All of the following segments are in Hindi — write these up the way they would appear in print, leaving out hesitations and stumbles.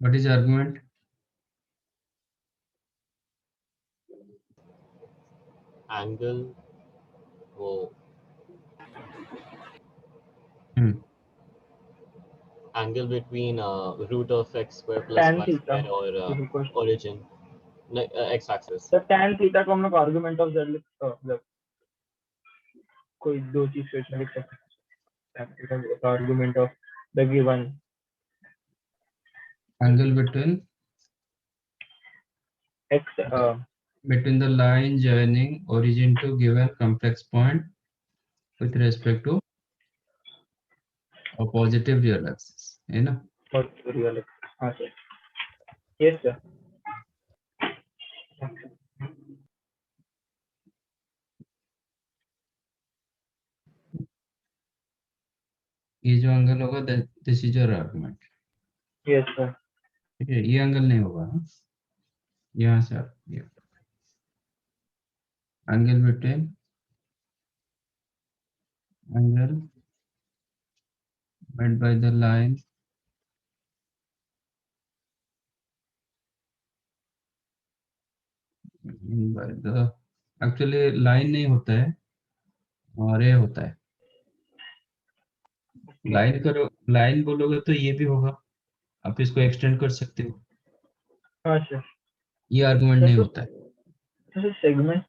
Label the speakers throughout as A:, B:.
A: What is argument?
B: angle वो angle between root of x square plus
C: tan
B: y
C: theta
B: square और
C: is equal to
B: origin x axis.
C: तो tan थीटा को हम लोग आर्गुमेंट ऑफ z मतलब कोई दो चीज सोच लिख सकते हैं. tan theta is argument of the given
A: Angle between
C: x
A: between the line joining origin to given complex point with respect to a positive real axis, है ना?
C: और रियल x. हाँ सर. Yes sir.
A: ये जो एंगल होगा this is your argument.
C: Yes sir.
A: ठीक है, ये एंगल नहीं होगा. यहाँ से आप ये angle between angle made by the line by the actually line नहीं होता है और ये होता है. लाइन करो, लाइन बोलोगे तो ये भी होगा, आप इसको एक्सटेंड कर सकते हो.
C: हाँ सर.
A: ये आर्गुमेंट नहीं होता है.
C: Sir segment.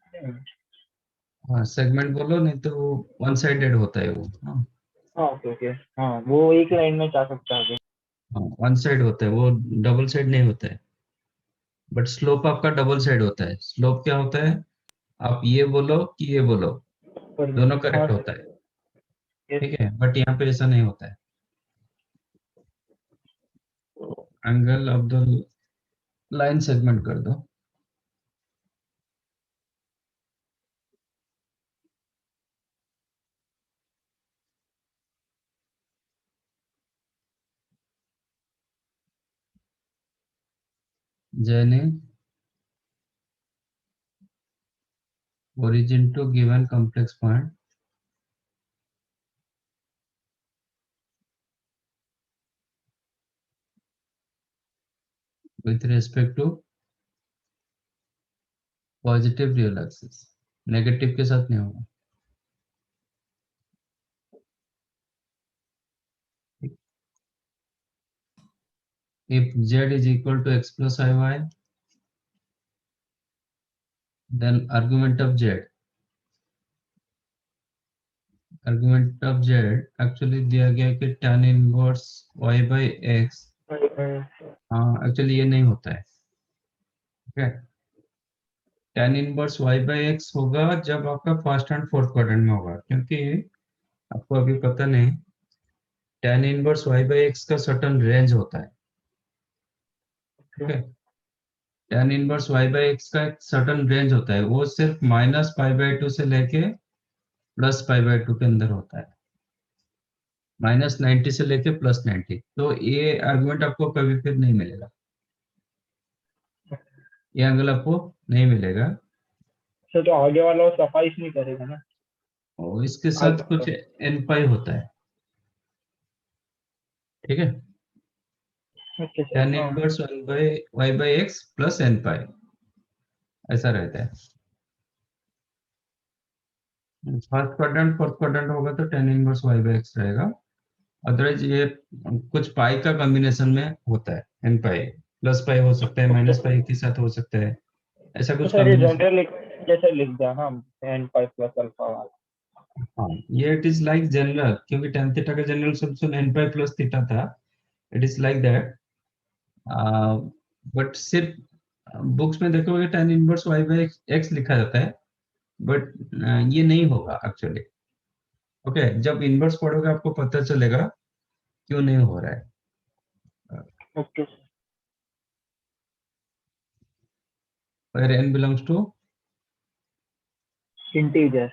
A: हाँ, सेगमेंट बोलो, नहीं तो वो वन साइडेड होता है वो. हाँ,
C: हाँ ओके ओके. हाँ वो एक लाइन में जा सकता है.
A: वन साइड होता है वो, डबल साइड नहीं होता है. बट स्लोप आपका डबल साइड होता है. स्लोप क्या होता है, आप ये बोलो कि ये बोलो, दोनों
C: हाँ
A: करेक्ट होता
C: सर.
A: है.
C: यस
A: ठीक है, बट यहाँ पे ऐसा नहीं होता है. Angle of the line segment कर दो. joining origin to given complex point with respect to positive real axis. Negative के साथ नहीं होगा. If z is equal to x plus iy, then argument of z actually दिया गया कि tan inverse y by x. हाँ, एक्चुअली ये नहीं होता है. ठीक है, tan inverse y by x होगा जब आपका फर्स्ट एंड फोर्थ क्वाड्रेंट में होगा, क्योंकि आपको अभी पता नहीं tan inverse y by x का सर्टेन रेंज होता है. ठीक है, tan inverse y by x का एक सर्टेन रेंज होता है, वो सिर्फ -π/2 से लेके +π/2 के अंदर होता है. -90 से लेके +90. तो ये आर्गुमेंट आपको कभी फिर नहीं मिलेगा, ये एंगल आपको नहीं मिलेगा.
C: सर तो आगे वाला वो सफाई नहीं करेगा ना.
A: और इसके साथ कुछ n पाई होता है. ठीक है,
C: okay sir.
A: tan inverse y by x plus n पाई ऐसा रहता है. फर्स्ट क्वाड्रेंट फोर्थ क्वाड्रेंट होगा तो tan inverse y by x रहेगा. अदरवाइज ये कुछ पाई का कॉम्बिनेशन में होता है. n पाई प्लस पाई हो सकता है, माइनस पाई के साथ हो सकता है, ऐसा
C: तो
A: कुछ
C: सर ये
A: कॉम्बिनेशन.
C: जनरल जैसे लिख दिया ना n पाई प्लस अल्फा वाला.
A: हाँ, ये इट इज लाइक जनरल, क्योंकि tan थीटा का general solution n pi plus theta था. It is like that. But सिर्फ बुक्स में देखोगे tan inverse y by x लिखा जाता है, बट ये नहीं होगा एक्चुअली. ओके, जब इनवर्स पढ़ोगे आपको पता चलेगा क्यों नहीं हो रहा है.
C: Okay.
A: where n belongs to
C: integer.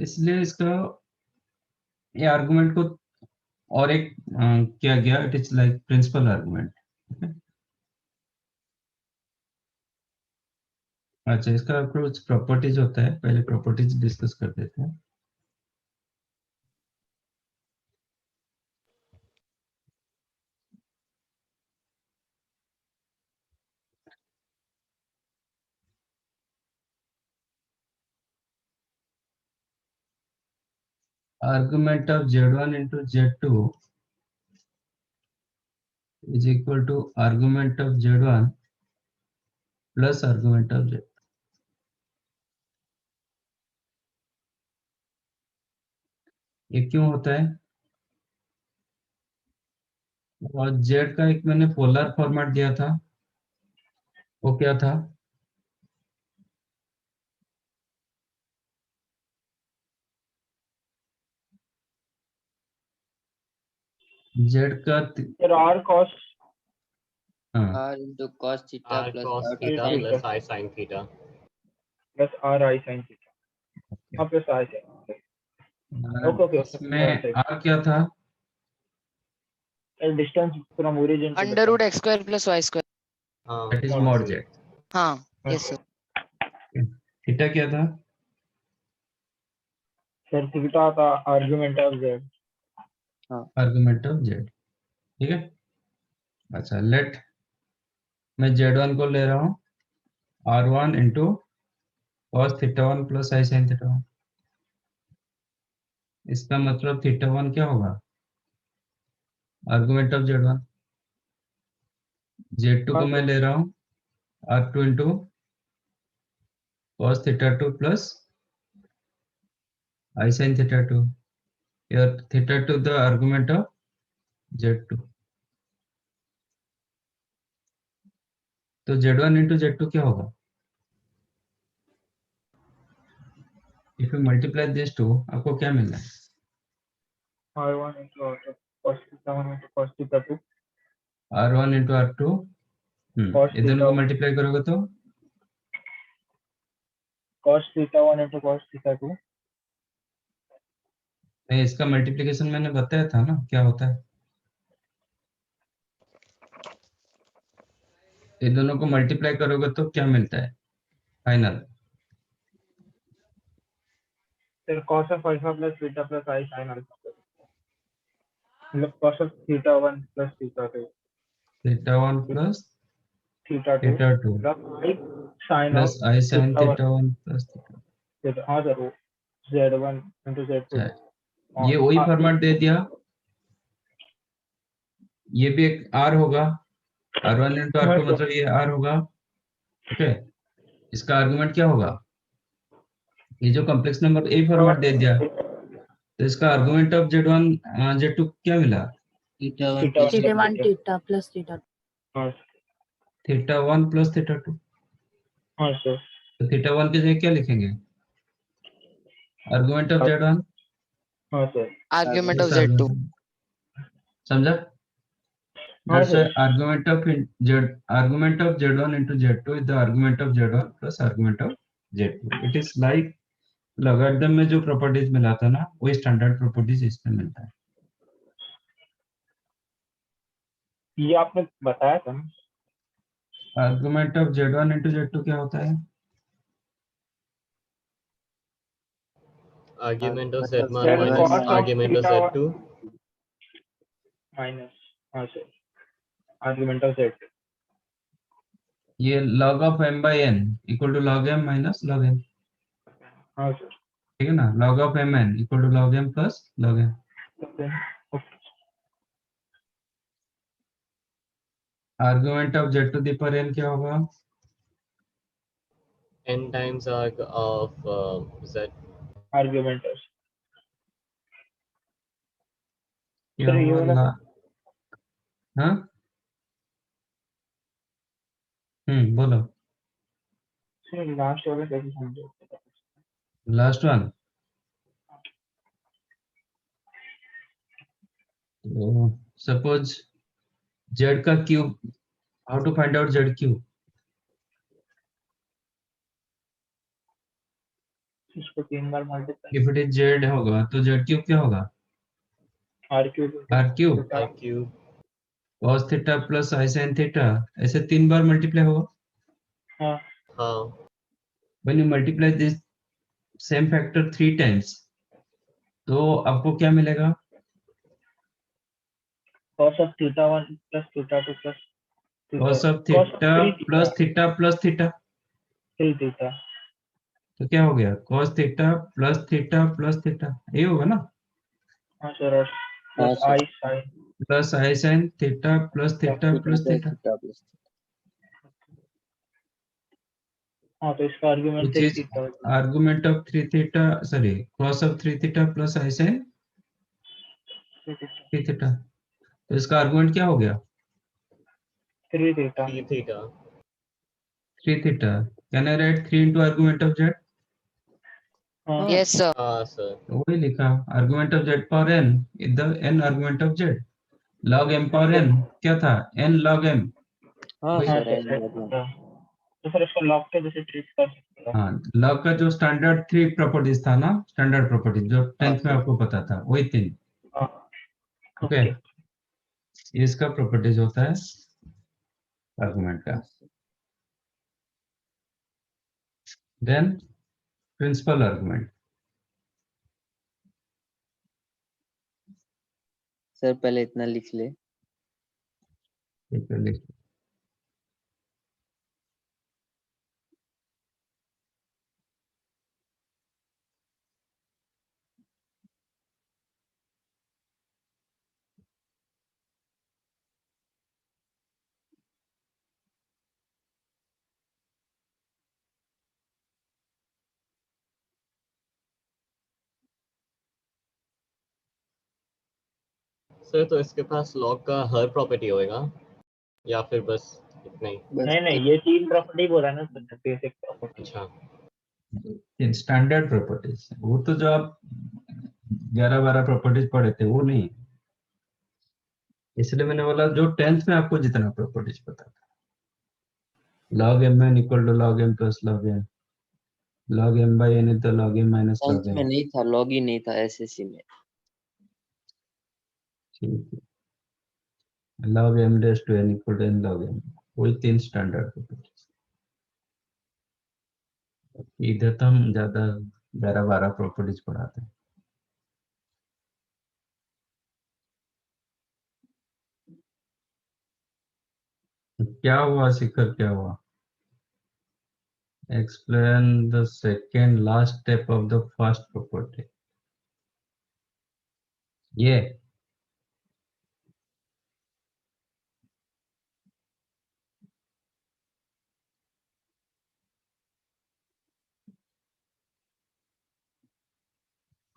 A: इसलिए इसका ये आर्गुमेंट को और एक किया गया. It is like principal argument. अच्छा, इसका कुछ प्रॉपर्टीज होता है, पहले प्रॉपर्टीज डिस्कस कर देते हैं. argument of z1 into z2 is equal to argument of z1 plus argument of z2. ये क्यों होता है? और z का एक मैंने पोलर फॉर्मेट दिया था, वो क्या था? z का
C: There are cos
A: हाँ
D: R into cos theta
B: R
D: plus
B: cos
D: R
B: theta
C: theta.
B: plus I sin theta.
C: plus r I sin theta. हाँ plus I sin. Okay.
A: इसमें r क्या था?
C: The distance from origin to the
D: under root x square plus y square.
A: That is
C: Mod
A: mod
C: z.
A: z.
D: हाँ,
C: point.
D: yes sir.
A: थीटा क्या था?
C: Sir, theta था argument of z.
A: Argument of z. ठीक है, अच्छा लेट मैं z1 को ले रहा हूँ r1 into cos theta 1 plus I sin theta 1. इसका मतलब थीटा 1 क्या होगा? Argument of z1. z2 को मैं ले रहा हूँ r2 into cos theta 2 plus I sin theta 2. Here theta 2 the argument of z2. तो z1 into z2 क्या होगा? If you multiply these two, आपको क्या मिलना है?
C: r1 into r2 cos theta 1 into cos theta 2.
A: r1 into r2.
C: Cos
A: ये दोनों
C: theta
A: को
C: 1.
A: मल्टीप्लाई करोगे तो
C: Cos theta 1 into cos theta 2.
A: नहीं, इसका मल्टीप्लिकेशन मैंने बताया था ना क्या होता है. ये दोनों को मल्टीप्लाई करोगे तो क्या मिलता है final?
C: Sir, cos of alpha plus beta plus I sin alpha. मतलब cos of theta 1 plus theta 2.
A: Theta 1 plus
C: Theta 2
A: theta 2
C: plus I sin
A: plus
C: of
A: I sin
C: theta 1.
A: Theta 1 plus theta.
C: theta. हाँ sir, वो z1 into z2.
A: ये वही फॉर्मेट दे दिया. ये भी एक r होगा, r1 into r2 मतलब ये r होगा. ओके, इसका आर्गुमेंट क्या होगा? ये जो कॉम्प्लेक्स नंबर ए फॉर्मेट दे दिया, तो इसका आर्गुमेंट ऑफ z1 z2 क्या मिला?
D: Theta 1
C: Theta
D: plus
C: one.
E: theta 1 theta plus theta 2.
C: हाँ
A: थीटा 1 प्लस थीटा 2.
C: हाँ sir.
A: तो थीटा 1 की जगह क्या लिखेंगे? आर्गुमेंट ऑफ z1
C: हाँ sir.
D: argument of
A: plus
D: z2.
A: समझा?
C: हाँ
A: That's
C: sir.
A: why argument of z1 into z2 is the argument of z1 plus argument of z2. It is like logarithm में जो प्रॉपर्टीज मिला था ना, वही स्टैंडर्ड प्रॉपर्टीज इसमें मिलता है.
C: ये आपने बताया था ना.
A: Argument of z1 into z2 क्या होता है?
B: Argument of
D: Argument of
B: z1
D: z1
B: minus
C: minus
B: argument of
C: theta
B: z2.
C: minus. हाँ sir. Argument of z2.
A: ये log of m by n equal to log m minus log n.
C: हाँ sir.
A: ठीक है ना? log of mn equal to log m plus log n.
C: Okay.
A: Argument of z to the power n क्या होगा?
B: N times arg of z.
C: Argument of.
A: क्या
C: Sir, ये वाला
A: होगा? हाँ, बोलो.
C: sir last वाला कैसे समझे?
A: Last one. सपोज z का cube, how to find out z cube?
C: इसको 3 बार multiply.
A: If it is z होगा तो z क्यूब क्या होगा?
C: r cube.
A: r cube
B: I cube.
A: cos theta plus I sin theta, ऐसे 3 बार मल्टीप्लाई होगा.
C: हाँ.
B: हाँ.
A: When you multiply this same factor 3 times, तो आपको क्या मिलेगा?
C: cos of theta 1 plus theta 2 plus theta.
A: cos of theta plus theta plus theta,
C: 3 theta.
A: तो क्या हो गया? cos थीटा प्लस थीटा, यही होगा ना?
C: हाँ सर, और
D: हाँ
C: plus
D: sir.
C: I sine
A: plus I sine theta plus theta plus theta,
D: theta plus
C: हाँ तो इसका argument
A: which
C: 3
A: is
C: theta
A: argument of 3 theta, sorry, cos of 3 theta plus I sin 3 theta। तो इसका आर्गुमेंट क्या हो गया?
C: 3 theta
B: 3 theta.
A: 3 theta। Can I write 3 into argument of z?
C: हाँ
D: Yes sir.
B: Sir.
A: तो वही लिखा, argument of z power n is the n argument of z। log m power n क्या था? n log m।
D: हाँ
A: वही
C: हाँ
D: सर
C: सर तो सर इसको लॉग के जैसे ट्रीट कर सकते हैं।
A: हाँ, log का जो स्टैंडर्ड 3 प्रॉपर्टीज था ना, स्टैंडर्ड प्रॉपर्टीज जो 10th में
D: sir.
A: आपको पता था, वही 3।
C: हाँ
A: ओके,
C: ओके
A: इसका प्रॉपर्टीज होता है आर्गुमेंट का। Then principal argument.
D: सर पहले इतना लिख ले।
A: ठीक है, लिख।
B: सर तो इसके पास log का हर प्रॉपर्टी होएगा या फिर बस इतना ही?
D: बस
C: नहीं नहीं ये 3 प्रॉपर्टी बोला ना सर, बेसिक प्रॉपर्टी।
B: अच्छा,
A: इन स्टैंडर्ड प्रॉपर्टीज, वो तो जो आप 11-12 प्रॉपर्टीज पढ़े थे वो नहीं, इसलिए मैंने बोला जो 10th में आपको जितना प्रॉपर्टीज पता था। log mn equal to log m plus log n, log m by n is the log m minus log
D: 10th
A: n।
D: में नहीं था, लॉग ही नहीं था एसएससी में।
A: ठीक है, log m dash to n equal to n log m, वही 3 स्टैंडर्ड प्रॉपर्टीज। इधर तो हम ज्यादा 11-12 प्रॉपर्टीज पढ़ाते हैं। क्या हुआ शिखर, क्या हुआ? Explain the second last step of the first property। ये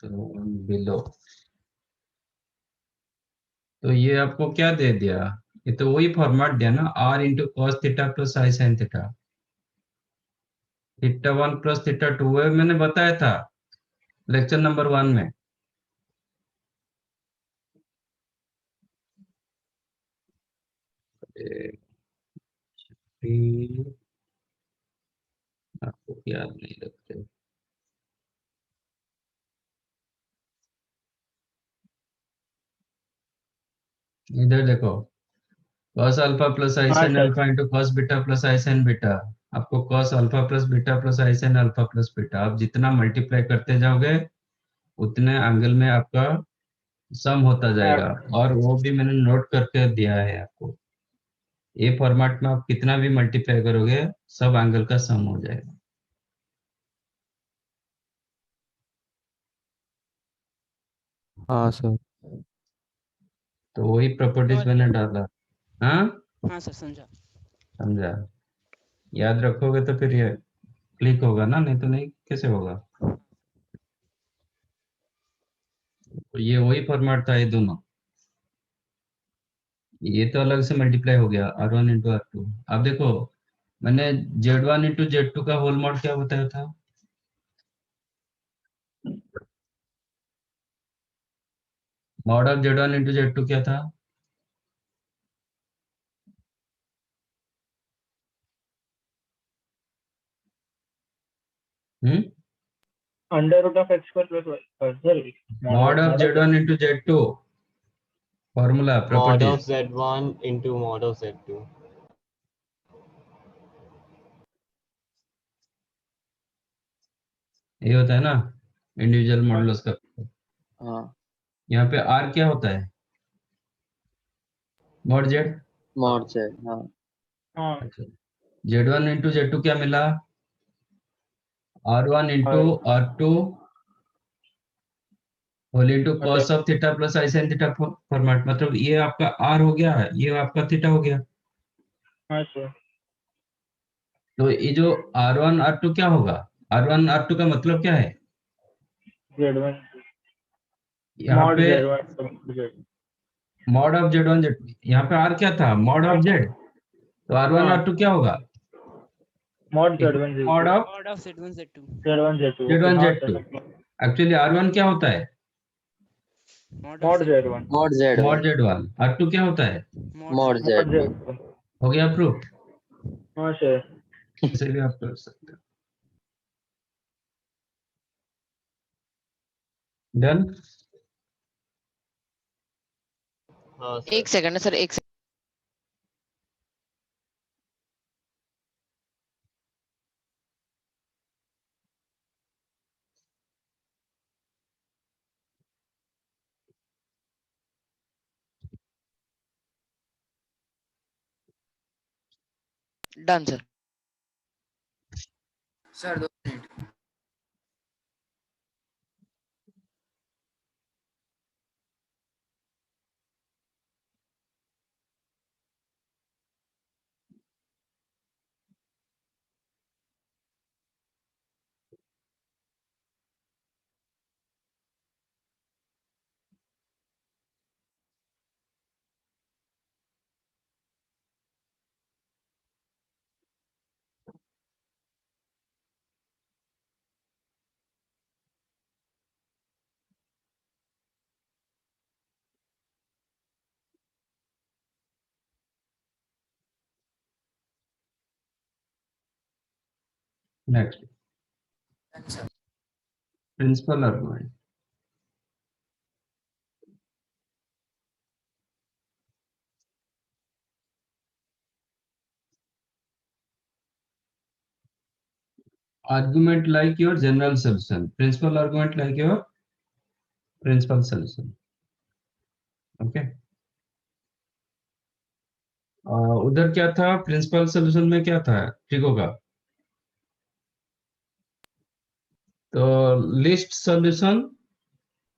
A: तो बिलो, तो ये आपको क्या दे दिया? ये तो वही फॉर्मेट दिया ना, r into cos theta plus आई sine theta, theta 1 plus theta 2 है, मैंने बताया था लेक्चर नंबर 1 में। आपको याद नहीं रखते। इधर देखो, cos अल्फा प्लस आई
C: हाँ
A: sine
C: sir
A: alpha into cos beta plus आई साइन बीटा। आपको cos alpha plus beta plus आई साइन अल्फा प्लस बीटा, आप जितना मल्टीप्लाई करते जाओगे उतने एंगल में आपका सम होता जाएगा। और वो भी मैंने नोट करके दिया है आपको, ये फॉर्मेट में आप कितना भी मल्टीप्लाई करोगे सब एंगल का सम हो जाएगा।
E: हाँ सर।
A: तो वही प्रॉपर्टीज मैंने डाला। हाँ
F: हाँ सर समझा।
A: समझा, याद रखोगे तो फिर ये क्लिक होगा ना, नहीं तो नहीं कैसे होगा। तो ये वही फॉर्मेट था, ये दोनों, ये तो अलग से मल्टीप्लाई हो गया r1 इंटू r2। अब देखो, मैंने z1 इंटू z2 का होल मॉड क्या बताया था? Mod of z1 into z2 क्या था? Hmm,
C: under root of X square plus Y sorry
A: mod of z1 into z2 formula
B: mod
A: properties.
B: of z1 into mod of z2.
A: ये होता है ना इंडिविजुअल मॉडुलस का।
D: हाँ
A: यहाँ पे r क्या होता है? Mod z।
D: मॉड से हाँ
C: हाँ
A: अच्छा, z1 इंटू z2 क्या मिला? r1 into r2 whole into cos of theta plus I sine theta format, मतलब ये आपका आर हो गया, ये आपका थीटा हो गया।
C: हाँ सर।
A: तो ये जो R1 R2 क्या होगा, R1 R2 का मतलब क्या है,
C: Z1
A: यहाँ
C: mod
A: पे
C: Z1 Z।
A: Mod of Z1 Z, यहाँ पे R क्या था, मॉड ऑफ Z, तो R1
C: हाँ
A: R2 क्या होगा,
C: mod Z1
A: mod
C: Z2
A: of
F: Mod of Z1 Z2.
C: Z1 Z2 okay
A: Z1
C: हाँ
A: Z2।
C: सर।
A: एक्चुअली R1 क्या होता है,
F: Mod of
C: mod
F: Z1.
C: Z1
D: mod
A: mod
D: Z1
A: Z1, R2 क्या होता है,
F: Mod
D: mod
F: Z2.
C: mod
D: Z2
C: Z2
A: हो गया प्रूफ,
C: हाँ सर।
A: इसे भी आप कर सकते हो। डन।
B: हाँ सर।
F: एक सेकंड है सर, एक done sir. Sir 2 minute.
A: Next, principal argument. Argument like your general solution, principal argument like your principal solution, okay. उधर क्या था, प्रिंसिपल सॉल्यूशन में क्या था, ट्रिको का, तो list solution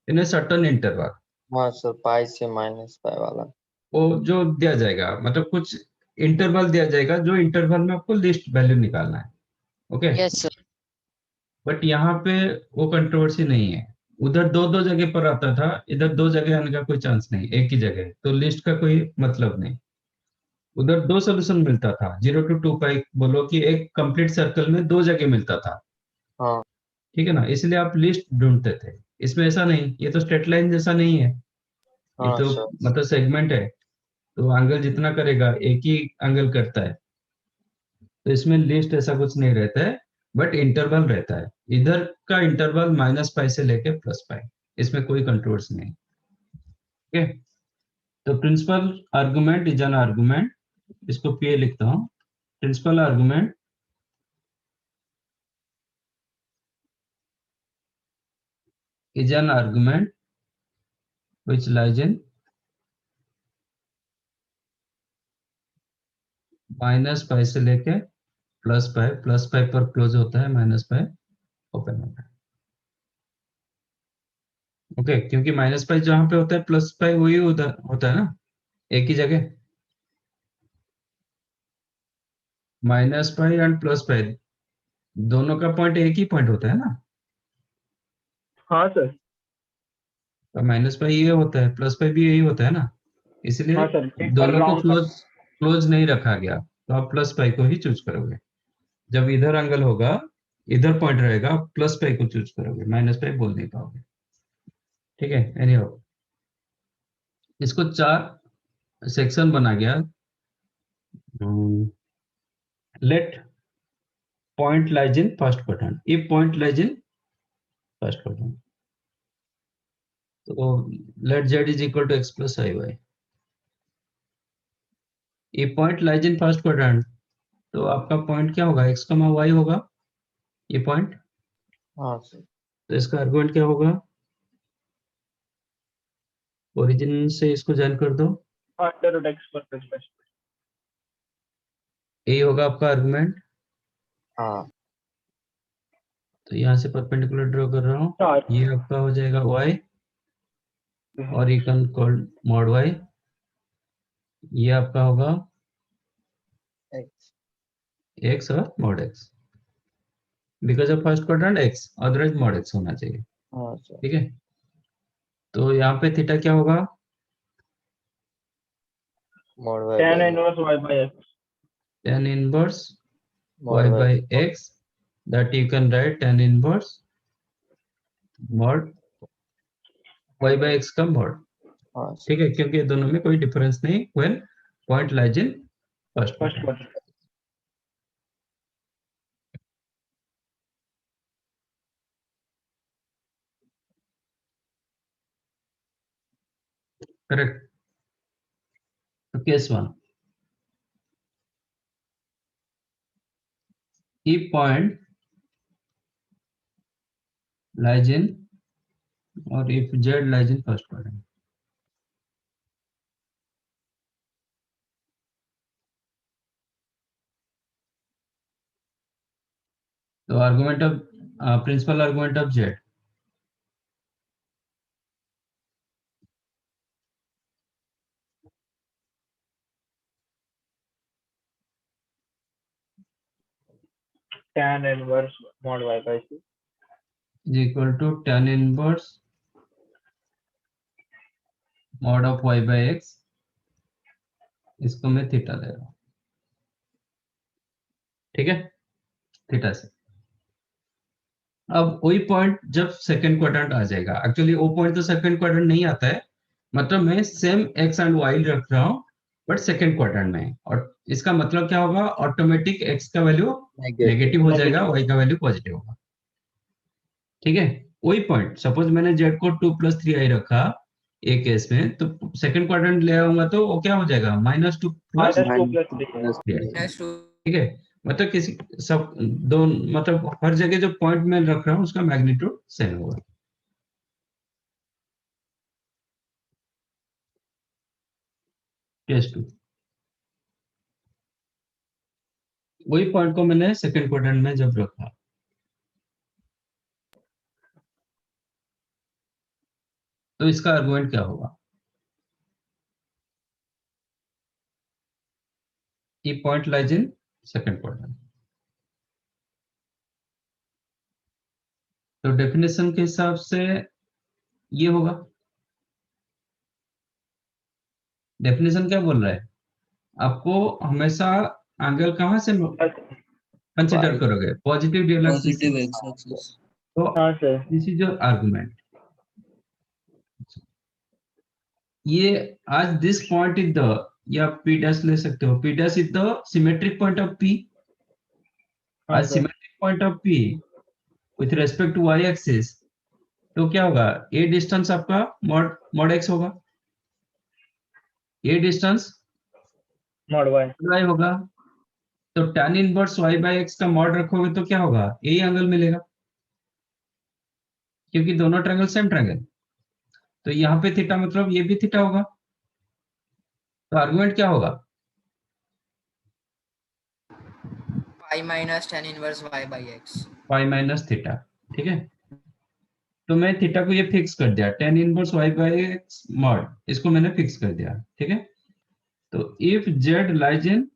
A: in a certain interval,
D: हाँ सर पाई से माइनस पाई वाला
A: वो जो दिया जाएगा, मतलब कुछ इंटरवल दिया जाएगा, जो इंटरवल में आपको लिस्ट वैल्यू निकालना है, ओके।
F: Yes sir.
A: बट यहाँ पे वो कंट्रोवर्सी नहीं है, उधर दो दो जगह पर आता था, इधर दो जगह आने का कोई चांस नहीं, एक ही जगह, तो लिस्ट का कोई मतलब नहीं। उधर दो सोल्यूशन मिलता था, 0 to 2 पाई, बोलो कि एक कंप्लीट सर्कल में दो जगह मिलता था,
D: हाँ
A: ठीक है ना, इसलिए आप लिस्ट ढूंढते थे। इसमें ऐसा नहीं, ये तो स्ट्रेट लाइन जैसा नहीं है, ये
D: हाँ
A: तो
D: सर
A: मतलब सेगमेंट है, तो एंगल जितना करेगा एक ही एंगल करता है, तो इसमें लिस्ट ऐसा कुछ नहीं रहता है, बट इंटरवल रहता है। इधर का इंटरवल -पाई से लेके +पाई, इसमें कोई कंट्रोवर्सी नहीं, ठीक है। तो principal argument is an argument, इसको पीए लिखता हूँ, principal argument is an argument which lies in -pi से लेके +पाई पर क्लोज होता है, -पाई ओपन होता है, ओके। क्योंकि -पाई जहां पे होता है, +पाई वही उधर होता है ना, एक ही जगह, -पाई एंड +पाई दोनों का पॉइंट एक ही पॉइंट होता है ना,
C: हाँ सर।
A: तो -पाई ये होता है, +पाई भी यही होता है ना, इसलिए
C: हाँ सर एक बार
A: दोनों को
C: राउंड कर।
A: क्लोज नहीं रखा गया, तो आप +पाई को ही चूज करोगे। जब इधर एंगल होगा, इधर पॉइंट रहेगा, +पाई को चूज करोगे, -पाई बोल नहीं पाओगे, ठीक है। एनीहाउ, इसको 4 सेक्शन बना गया। Let point lies in first quadrant, if point lies in first quadrant, तो let z is equal to x plus I Y, if point lies in first quadrant, तो आपका पॉइंट क्या होगा, x, y होगा, ये पॉइंट,
D: हाँ सर
A: तो इसका आर्गुमेंट क्या होगा, ओरिजिन से इसको ज्वाइन कर दो,
C: अंडर रूट एक्स पर प्लस
A: ये होगा आपका आर्गुमेंट।
D: हाँ
A: तो यहाँ से परपेंडिकुलर ड्रॉ कर रहा हूँ,
C: चार
A: ये आपका हो जाएगा y, और you can call mod y, ये आपका होगा
D: x
A: x और mod x, because of first quadrant x, otherwise mod x होना चाहिए,
D: हाँ सर
A: ठीक है। तो यहाँ पे थीटा क्या होगा,
D: mod y
C: tan
D: by
C: inverse y by x.
A: tan inverse
D: mod
A: y by x, that you can write tan inverse mod y by x का mod,
D: हाँ सर
A: ठीक है, क्योंकि दोनों में कोई डिफरेंस नहीं when point lies in first
C: First
A: quadrant।
C: quadrant.
A: Correct. तो case 1, if point lies in or if z lies in first quadrant, तो argument of principal argument of z,
C: Tan inverse mod y by c.
A: is equal to tan inverse mod of y by x, इसको मैं थीटा दे रहा हूँ, ठीक है, थीटा से। अब वही पॉइंट जब सेकंड क्वाड्रेंट आ जाएगा, एक्चुअली वो पॉइंट तो सेकंड क्वाड्रेंट नहीं आता है, मतलब मैं सेम x एंड y रख रहा हूँ बट सेकंड क्वाड्रेंट में, और इसका मतलब क्या होगा, ऑटोमेटिक x का वैल्यू नेगेटिव हो जाएगा, y का वैल्यू पॉजिटिव होगा, ठीक है। वही पॉइंट, सपोज मैंने z को 2+3i रखा एक केस में, तो सेकंड क्वाड्रेंट ले आऊंगा तो वो क्या हो जाएगा, -2
C: Minus
A: +
C: 2 plus 3.
F: Minus 2.
A: ठीक है। मतलब किसी सब दो, मतलब हर जगह जो पॉइंट मैं रख रहा हूँ उसका मैग्नीट्यूड सेम होगा। केस 2, वही पॉइंट को मैंने सेकंड क्वाड्रेंट में जब रखा, तो इसका आर्गुमेंट क्या होगा, ई point lies in second quadrant. तो डेफिनेशन के हिसाब से ये होगा, डेफिनेशन क्या बोल रहा है, आपको हमेशा एंगल कहां से कंसिडर
D: y
A: करोगे, positive real axis.
F: Positive x-axis.
A: तो
C: हाँ सर.
A: दिस इज योर आर्गुमेंट, ये आज दिस पॉइंट इज द, या p डैश ले सकते हो, p dash is the symmetric point of p,
C: हाँ
A: आज
C: sir.
A: Symmetric point of p with respect to y axis, तो क्या होगा, a डिस्टेंस आपका मॉड x होगा, a distance
C: Mod y.
A: y होगा, तो tan inverse y by x का मॉड रखोगे तो क्या होगा, a एंगल मिलेगा, क्योंकि दोनों ट्रायंगल सेम ट्रायंगल, तो यहाँ पे थीटा मतलब ये भी थीटा होगा, तो आर्गुमेंट क्या होगा,
F: Pi minus tan inverse y by x.
A: Pi minus theta, ठीक है। तो मैं थीटा को ये फिक्स कर दिया, tan inverse y by x mod, इसको मैंने फिक्स कर दिया, ठीक है। तो if z lies in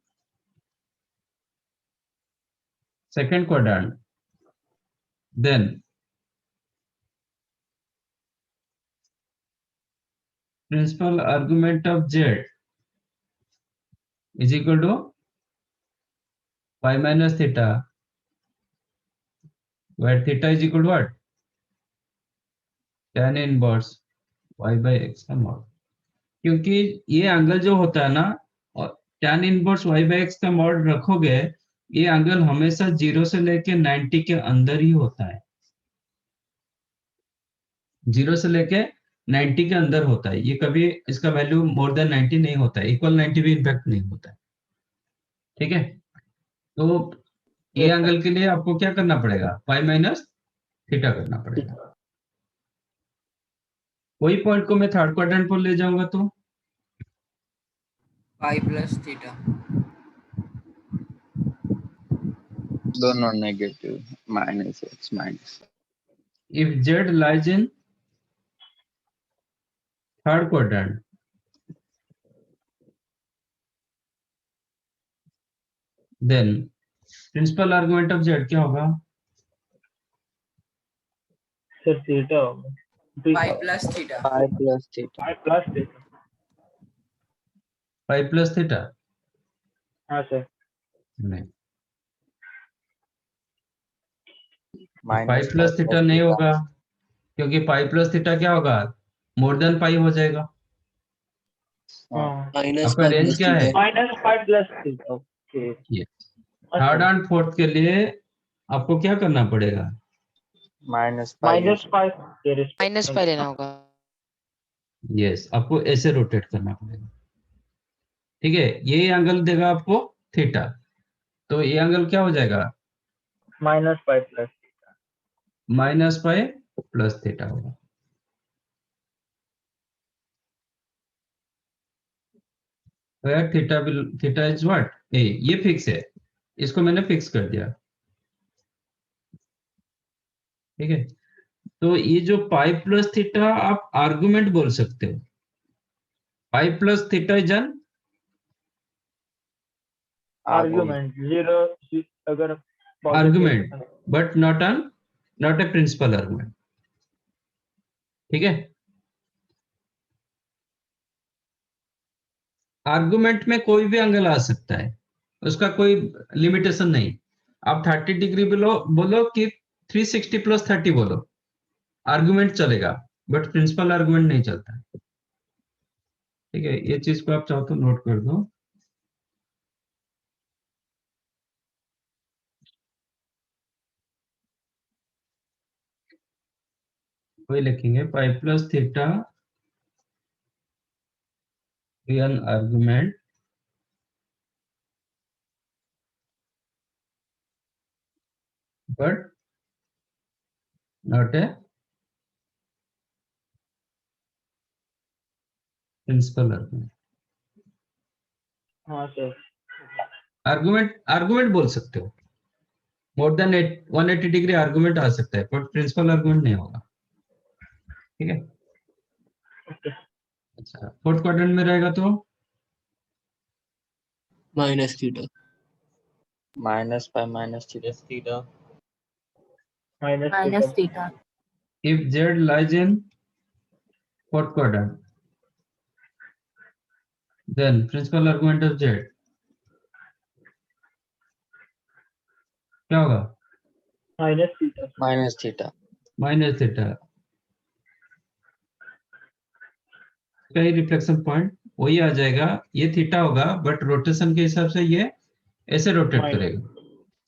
A: second quadrant, then principal argument of z is equal to pi minus theta, where theta is equal to what, tan inverse y by x का मॉड, क्योंकि ये एंगल जो होता है ना, और tan inverse y by x का मॉड रखोगे, ये एंगल हमेशा 0 से लेके 90 के अंदर ही होता है, 0 से लेके 90 के अंदर होता है, ये कभी इसका वैल्यू मोर देन 90 नहीं होता है, इक्वल 90 भी इनफैक्ट नहीं होता है, ठीक है। तो ये
C: Yes,
A: एंगल के लिए आपको क्या करना पड़ेगा, पाई माइनस थीटा करना पड़ेगा। वही पॉइंट को मैं थर्ड क्वाड्रेंट पर ले जाऊंगा तो
F: Pi plus theta.
D: दोनों negative -x minus,
A: if z lies in third quadrant, then principal argument of z क्या होगा?
C: सर थीटा होगा
F: Pi plus theta.
D: Pi plus theta.
C: pi plus theta.
A: Pi plus theta?
C: हाँ सर।
A: नहीं,
D: Minus
A: pi
D: pi
A: plus theta
D: plus
A: नहीं
D: theta.
A: होगा, क्योंकि पाई प्लस थीटा क्या होगा? मोर देन पाई हो जाएगा।
C: हाँ
A: आपका रेंज क्या है?
C: Minus pi plus theta. Okay.
A: ये थर्ड एंड फोर्थ के लिए आपको क्या करना पड़ेगा?
D: Minus pi.
C: Minus pi
G: minus pi लेना होगा।
A: यस, आपको ऐसे रोटेट करना पड़ेगा। ठीक है, ये एंगल देगा आपको थीटा, तो ये एंगल क्या हो जाएगा?
C: Minus pi plus theta.
A: Minus pi plus theta होगा। Where theta is what? ये फिक्स है, इसको मैंने फिक्स कर दिया। ठीक है, तो ये जो पाई प्लस थीटा आप आर्गुमेंट बोल सकते हो। Pi plus theta is an
C: argument zero अगर
A: argument, but not a principal argument. ठीक है, आर्गुमेंट में कोई भी एंगल आ सकता है, उसका कोई लिमिटेशन नहीं। आप 30 डिग्री बोलो कि 360 प्लस 30 बोलो, आर्गुमेंट चलेगा, बट प्रिंसिपल आर्गुमेंट नहीं चलता। ठीक है, ये चीज को आप चाहो तो नोट कर दो। वही लिखेंगे, pi plus theta an argument but not a principal argument.
C: हाँ सर।
A: आर्गुमेंट बोल सकते हो, मोर देन 180 डिग्री आर्गुमेंट आ सकता है, बट प्रिंसिपल आर्गुमेंट नहीं होगा। ठीक है, अच्छा, फोर्थ क्वाड्रेंट में रहेगा तो
B: minus theta.
D: Minus pi minus theta.
B: Yes theta.
C: Minus theta.
A: if z lies in fourth quadrant, then principal argument of z क्या होगा?
C: Minus theta.
D: Minus theta.
A: Minus theta का ही रिफ्लेक्शन पॉइंट वही आ जाएगा, ये थीटा होगा, बट रोटेशन के हिसाब से ये ऐसे रोटेट
C: माइनस
A: करेगा।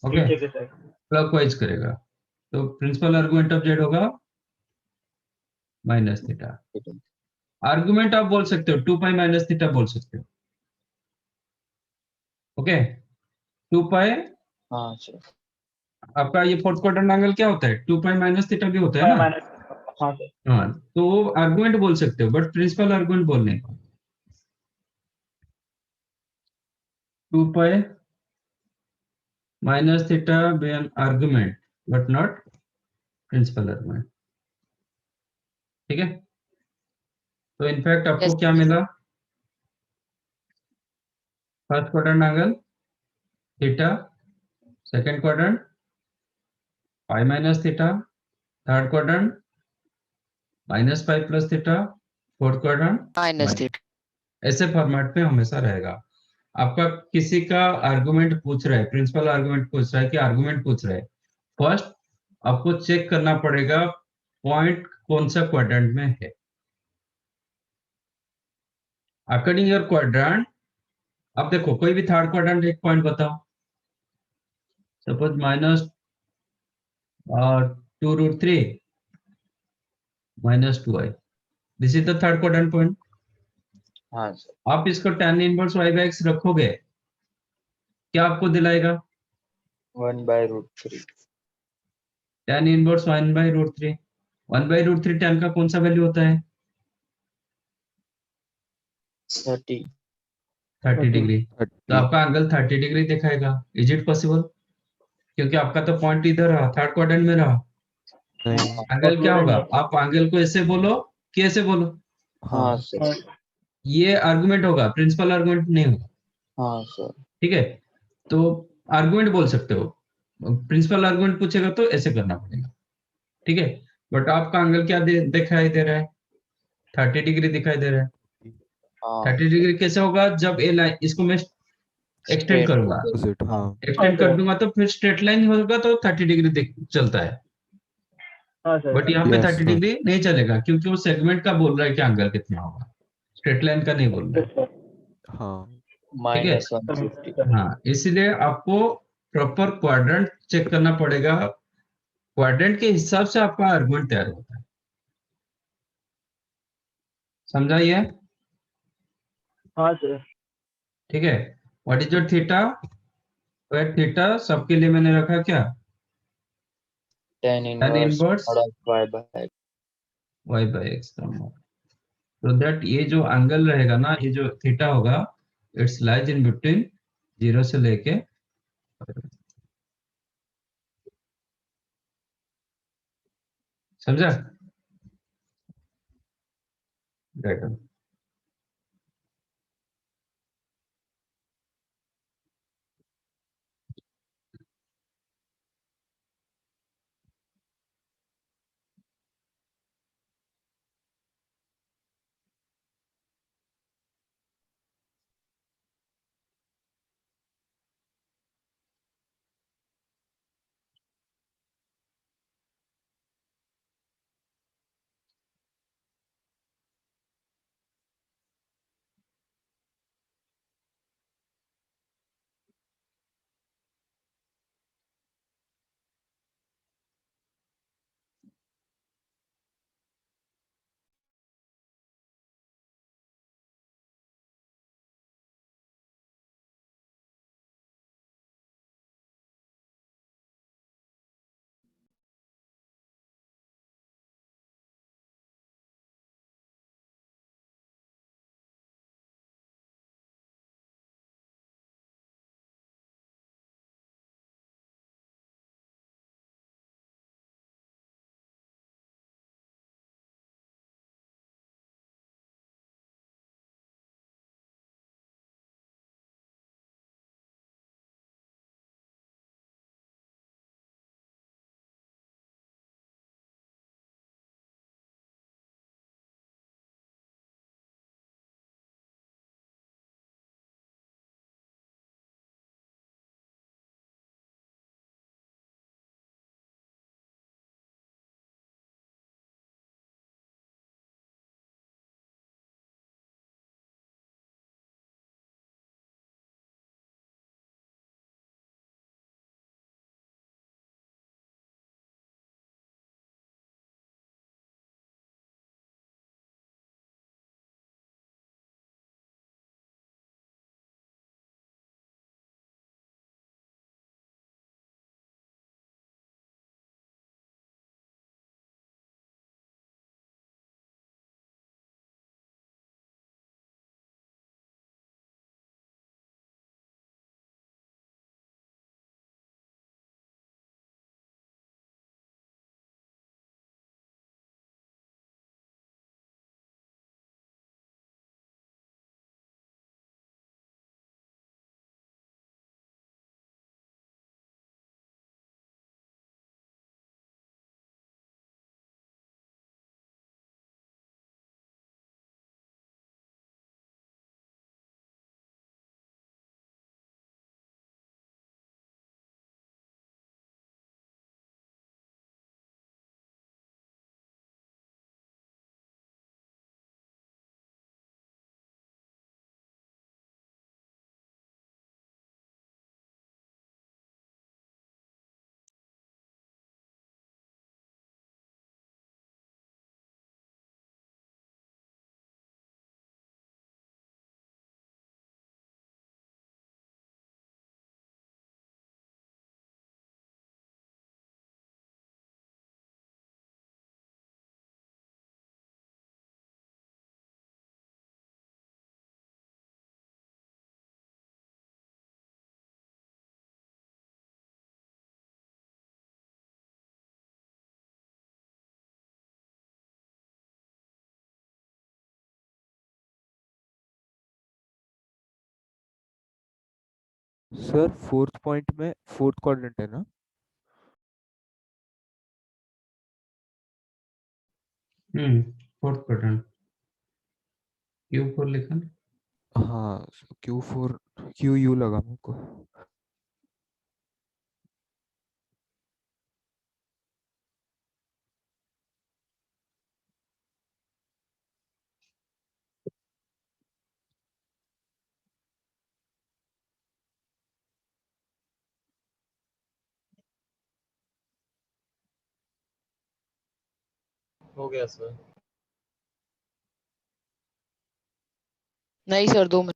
A: ओके,
C: नीचे के साइड।
A: क्लॉकवाइज करेगा, तो प्रिंसिपल आर्गुमेंट ऑफ जेड होगा माइनस थीटा। आर्गुमेंट आप बोल सकते हो 2 पाई माइनस थीटा बोल सकते हो। ओके, 2 पाई
D: हाँ sir.
A: आपका ये फोर्थ क्वाड्रेंट एंगल क्या होता है? 2 पाई माइनस थीटा भी होता है ना।
C: माइनस। हाँ सर।
A: हाँ, तो आर्गुमेंट बोल सकते हो, बट प्रिंसिपल आर्गुमेंट बोलने का 2 pi minus theta be an argument but not principal argument. ठीक है, तो इनफैक्ट आपको
G: Yes.
A: क्या मिला? First quadrant angle theta, second quadrant pi minus theta, third quadrant minus pi plus theta, fourth quadrant
G: minus theta.
A: ऐसे फॉर्मेट में हमेशा रहेगा। आपका किसी का आर्गुमेंट पूछ रहा है, प्रिंसिपल आर्गुमेंट पूछ रहा है कि आर्गुमेंट पूछ रहा है, फर्स्ट आपको चेक करना पड़ेगा पॉइंट कौन सा क्वाड्रेंट में है। अकॉर्डिंग योर क्वाड्रेंट आप देखो, कोई भी थर्ड क्वाड्रेंट एक पॉइंट बताओ। Suppose minus 2√3 minus 2i, this is the third quadrant point.
D: हाँ sir.
A: आप इसको tan inverse y by x रखोगे, क्या आपको दिलाएगा?
D: 1/√3.
A: tan inverse 1/√3। 1/√3 tan का कौन सा वैल्यू होता है?
D: 30.
A: 30 डिग्री। तो आपका एंगल 30 डिग्री दिखाएगा। Is it possible? क्योंकि आपका तो पॉइंट इधर रहा, थर्ड क्वाड्रेंट में रहा।
E: नहीं,
A: एंगल क्या होगा? आप एंगल को ऐसे बोलो कि ऐसे बोलो?
D: हाँ सर।
A: ये आर्गुमेंट होगा, प्रिंसिपल आर्गुमेंट नहीं होगा।
D: हाँ सर।
A: ठीक है, तो आर्गुमेंट बोल सकते हो, प्रिंसिपल आर्गुमेंट पूछेगा तो ऐसे करना पड़ेगा। ठीक है, बट आपका एंगल क्या दिखाई दे रहा है? 30 डिग्री दिखाई दे रहा है।
D: हाँ
A: 30 डिग्री कैसे होगा? जब ए लाइन, इसको मैं एक्सटेंड
D: स्ट्रेट
A: करूंगा,
E: ऑपोजिट, हाँ
A: एक्सटेंड कर दूंगा तो फिर स्ट्रेट लाइन होगा तो 30 डिग्री चलता है।
C: हाँ सर।
A: बट यहाँ पे
E: यस
A: 30 डिग्री नहीं चलेगा, क्योंकि वो सेगमेंट का बोल रहा है कि एंगल कितना होगा, स्ट्रेट लाइन का नहीं बोल रहा है।
C: सर
E: हाँ
A: ठीक है,
D: -150।
A: हाँ, इसलिए आपको प्रॉपर क्वाड्रेंट चेक करना पड़ेगा। क्वाड्रेंट के हिसाब से आपका आर्गुमेंट तैयार होता है। समझा ये?
C: हाँ सर।
A: ठीक है, what is your theta? Where theta सबके लिए मैंने रखा क्या?
D: tan
A: tan
D: inverse
A: inverse
D: mod of y by
A: y by x, तो दैट ये जो एंगल रहेगा ना, ये जो थीटा होगा, इट्स लाइज इन बिटवीन 0 से लेके, समझा? राइट।
E: सर फोर्थ पॉइंट में फोर्थ क्वाड्रेंट है ना?
A: फोर्थ क्वाड्रेंट Q4 लिखा ना?
E: हाँ, Q4 QU लगा मेरे को।
B: हो गया सर।
G: नहीं sir, 2 minute.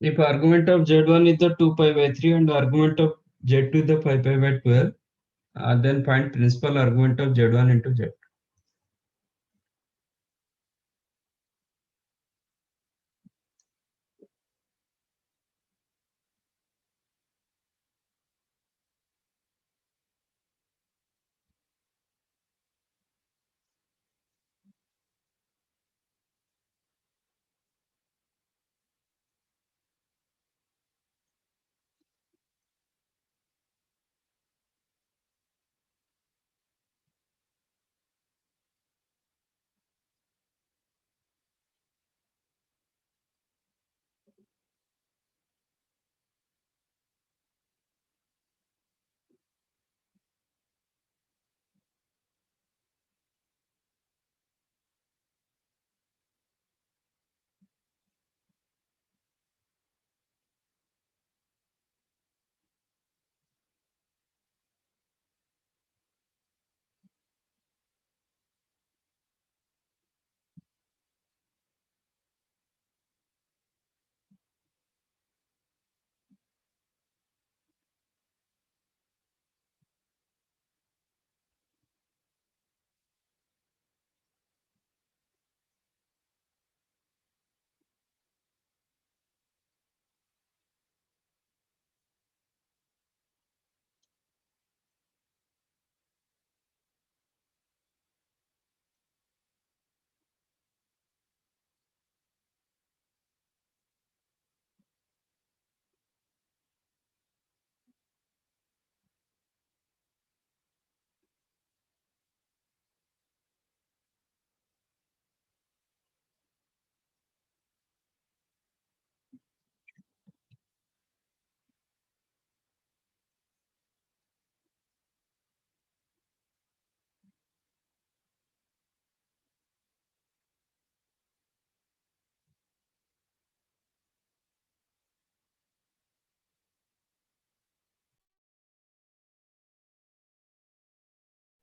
A: If argument of Z1 is the 2 pi by 3 and argument of Z2 is the 5 pi by 12, then find principal argument of Z1 into Z2.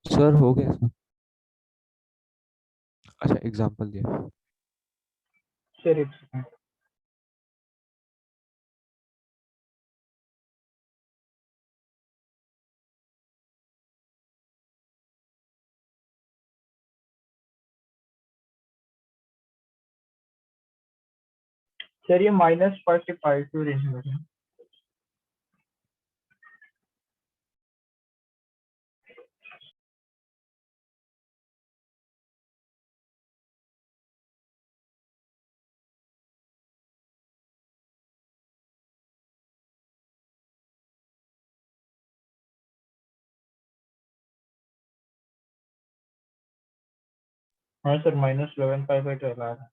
E: Sir हो गया सर। अच्छा, एग्जांपल दिया।
C: सर एक सेकंड। सर ये -45 टू रेंज में हाँ सर -11 पाई बाय 12 आ रहा है।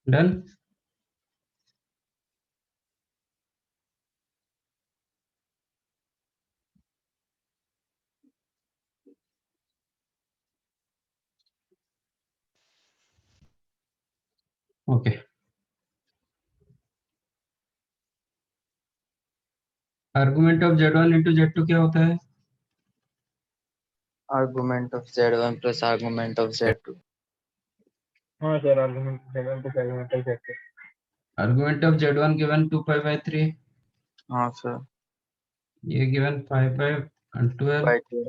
A: Done. Okay, argument of Z1 into Z2 क्या होता है?
D: Argument of Z1 plus argument of Z2.
C: हाँ सर आर्गुमेंट 7 to आर्गुमेंटल set.
A: Argument of Z1 given 2 pi by 3,
D: हाँ सर,
A: ये गिवन 5 बाय 12
D: by 2.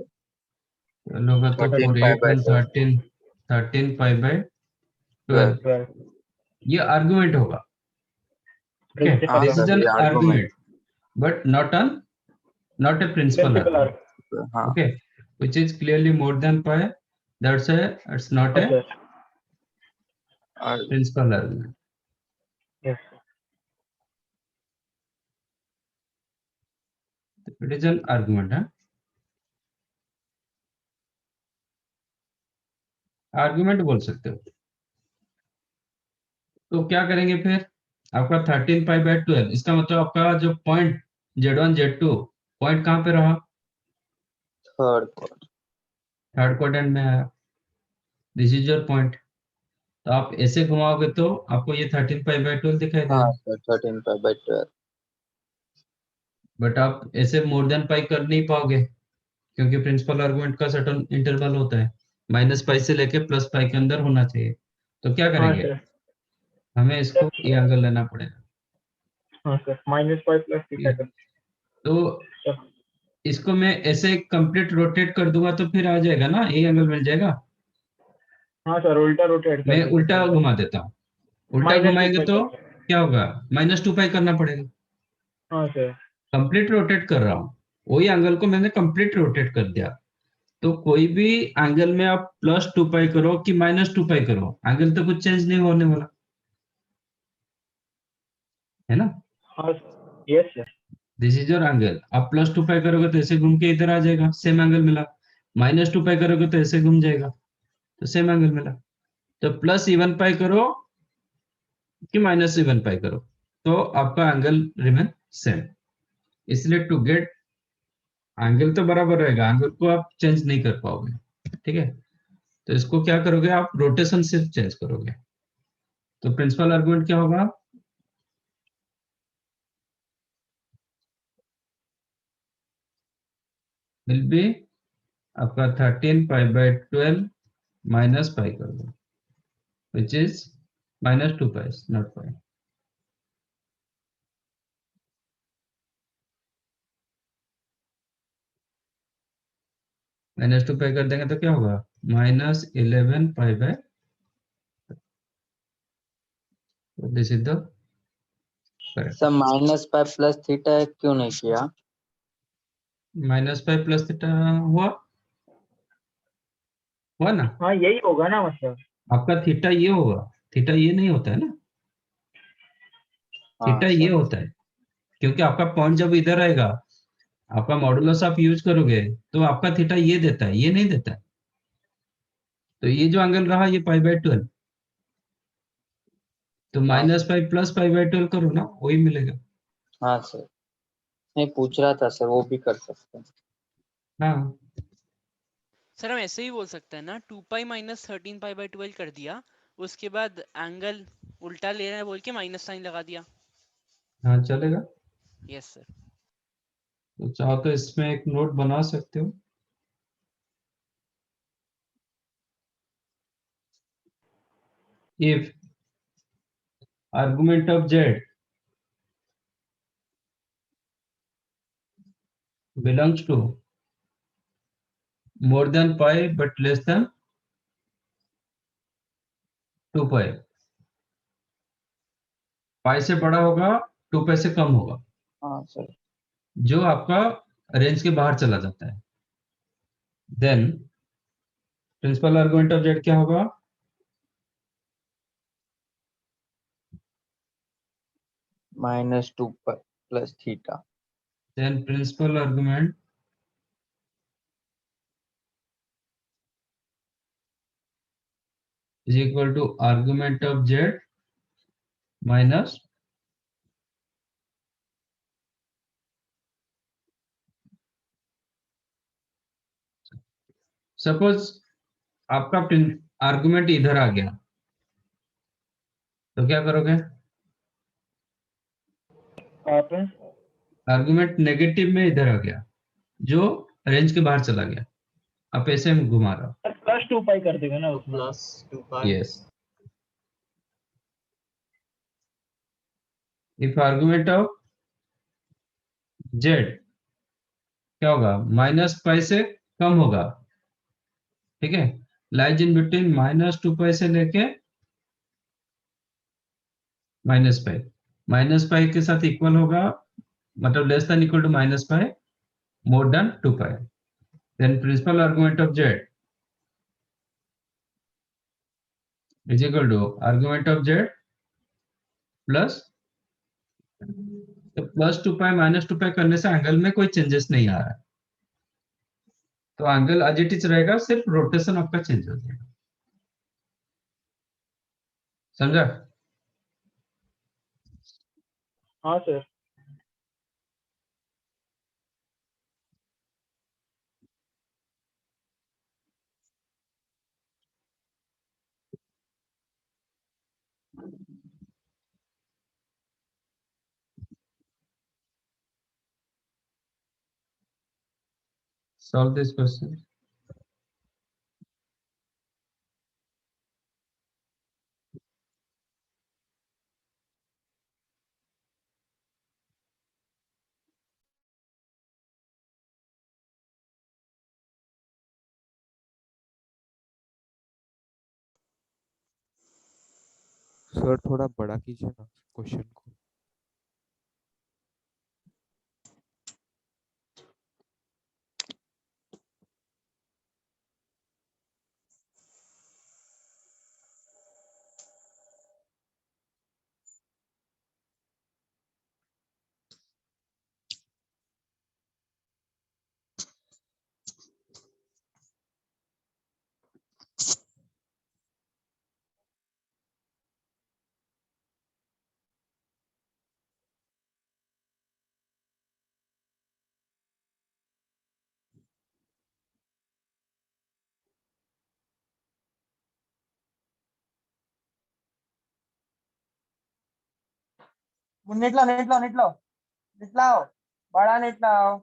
A: होगा तो
D: 13
A: 4
D: pi
A: 8
D: by
A: 1
D: 12.
A: 13 pi by 12,
D: 12.
A: ये आर्गुमेंट होगा। Okay,
D: हाँ
A: this is
D: सर,
A: an
D: ये
A: argument,
D: argument.
A: but not a principal
C: principal
A: argument.
D: हाँ,
A: Okay, which is clearly more than pi. That's a it's not a
C: sir
D: और
A: principal argument.
C: Yes
A: It is an argument, है? आर्गुमेंट बोल सकते हो। तो क्या करेंगे फिर? आपका 13 पाई बाय 12, इसका मतलब आपका जो पॉइंट Z1 Z2 पॉइंट कहाँ पे रहा?
D: third quadrant.
A: थर्ड क्वाड्रेंट में आया। This is your point. तो आप ऐसे घुमाओगे तो आपको ये 13 पाई बाय 12 दिखाई
D: हाँ
A: देगा,
D: सर, 13 pi by 12.
A: बट आप ऐसे मोर देन पाई कर नहीं पाओगे क्योंकि प्रिंसिपल आर्गुमेंट का सर्टेन इंटरवल होता है, माइनस पाई से लेके प्लस पाई के अंदर होना चाहिए। तो क्या
C: हाँ
A: करेंगे?
C: सर
A: हमें इसको ये एंगल लेना पड़ेगा।
C: हाँ सर -5 प्लस थीटा कर।
A: तो इसको मैं ऐसे कंप्लीट रोटेट कर दूंगा तो फिर आ जाएगा ना, ये एंगल मिल जाएगा।
C: हाँ सर उल्टा रोटेट कर
A: मैं
C: दीजिए।
A: उल्टा घुमा देता हूँ, उल्टा घुमाएंगे तो
C: -2
A: क्या होगा? -2 पाई करना पड़ेगा।
C: हाँ सर
A: कंप्लीट रोटेट कर रहा हूँ, वही एंगल को मैंने कंप्लीट रोटेट कर दिया। तो कोई भी एंगल में आप +2 पाई करो कि -2 पाई करो, एंगल तो कुछ चेंज नहीं होने वाला, है ना?
C: हाँ yes sir
A: this is your angle. आप +2 पाई करोगे तो ऐसे घूम के इधर आ जाएगा, सेम एंगल मिला। -2 पाई करोगे तो ऐसे घूम जाएगा, तो सेम एंगल मिला। तो +1 पाई करो कि -1 पाई करो, तो आपका एंगल रिमेन सेम। इसलिए टू गेट एंगल तो बराबर रहेगा, एंगल को आप चेंज नहीं कर पाओगे, ठीक है? तो इसको क्या करोगे आप? रोटेशन सिर्फ चेंज करोगे। तो प्रिंसिपल आर्गुमेंट क्या होगा? विल बी आपका 13 पाई बाय 12 माइनस पाई कर दो, विच इज -2 पाई नॉट पाई। -2 पाई कर देंगे तो क्या होगा? -11 pi by, this is the correct.
D: Sir -pi plus theta क्यों नहीं किया?
A: माइनस पाई प्लस थीटा हुआ ना?
C: हाँ यही होगा ना मतलब।
A: आपका थीटा ये होगा, थीटा ये नहीं होता है ना,
D: हाँ
A: थीटा ये
D: सर।
A: होता है, क्योंकि आपका पॉइंट जब इधर आएगा, आपका मॉडुलस आप यूज करोगे, तो आपका थीटा ये देता है, ये नहीं देता है। तो ये जो एंगल रहा ये पाई/12, तो
D: हाँ
A: माइनस
D: सर।
A: पाई प्लस पाई/12 करो ना, वही मिलेगा।
D: हाँ सर, नहीं पूछ रहा था सर, वो भी कर सकते हैं।
A: हाँ
H: सर हम ऐसे ही बोल सकते हैं ना, 2 पाई माइनस 13 पाई/12 कर दिया, उसके बाद एंगल उल्टा ले रहे हैं बोल के माइनस साइन लगा दिया।
A: हाँ चलेगा।
H: Yes sir.
A: तो चाहो तो इसमें एक नोट बना सकते हो, if argument of z belongs to more than pi but less than 2 पाई, पाई से बड़ा होगा 2 पाई से कम होगा,
D: हाँ सर।
A: जो आपका रेंज के बाहर चला जाता है, then principal argument of z क्या होगा?
D: -2 plus theta.
A: Then principal argument is equal to argument of z minus suppose आपका आर्गुमेंट इधर आ गया, तो क्या करोगे?
C: आप
A: आर्गुमेंट नेगेटिव में इधर आ गया, जो रेंज के बाहर चला गया, आप ऐसे में घुमा रहा हो।
C: +2 पाई कर देगा ना
B: तो
C: उसमें।
B: +2 पाई।
A: Yes, if argument of z क्या होगा? माइनस पाई से कम होगा, ठीक है, लाइज इन बिटवीन -2 पाई से लेके -पाई, -पाई के साथ इक्वल होगा, मतलब less than equal to -pi, more than 2 pi. Then principal argument of z is equal to argument of z plus, तो +2 पाई -2 पाई करने से एंगल में कोई चेंजेस नहीं आ रहा है, तो एंगल एज इट इज रहेगा, सिर्फ रोटेशन आपका चेंज हो जाएगा। समझा?
C: हाँ sir.
A: Solve this question.
E: Sir थोड़ा बड़ा कीजिए ना क्वेश्चन को।
I: नेट लाओ नेट लाओ नेट लाओ नेट लाओ, बड़ा नेट लाओ।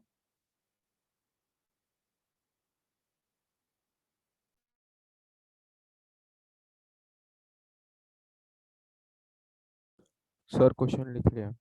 E: सर क्वेश्चन लिख लिया।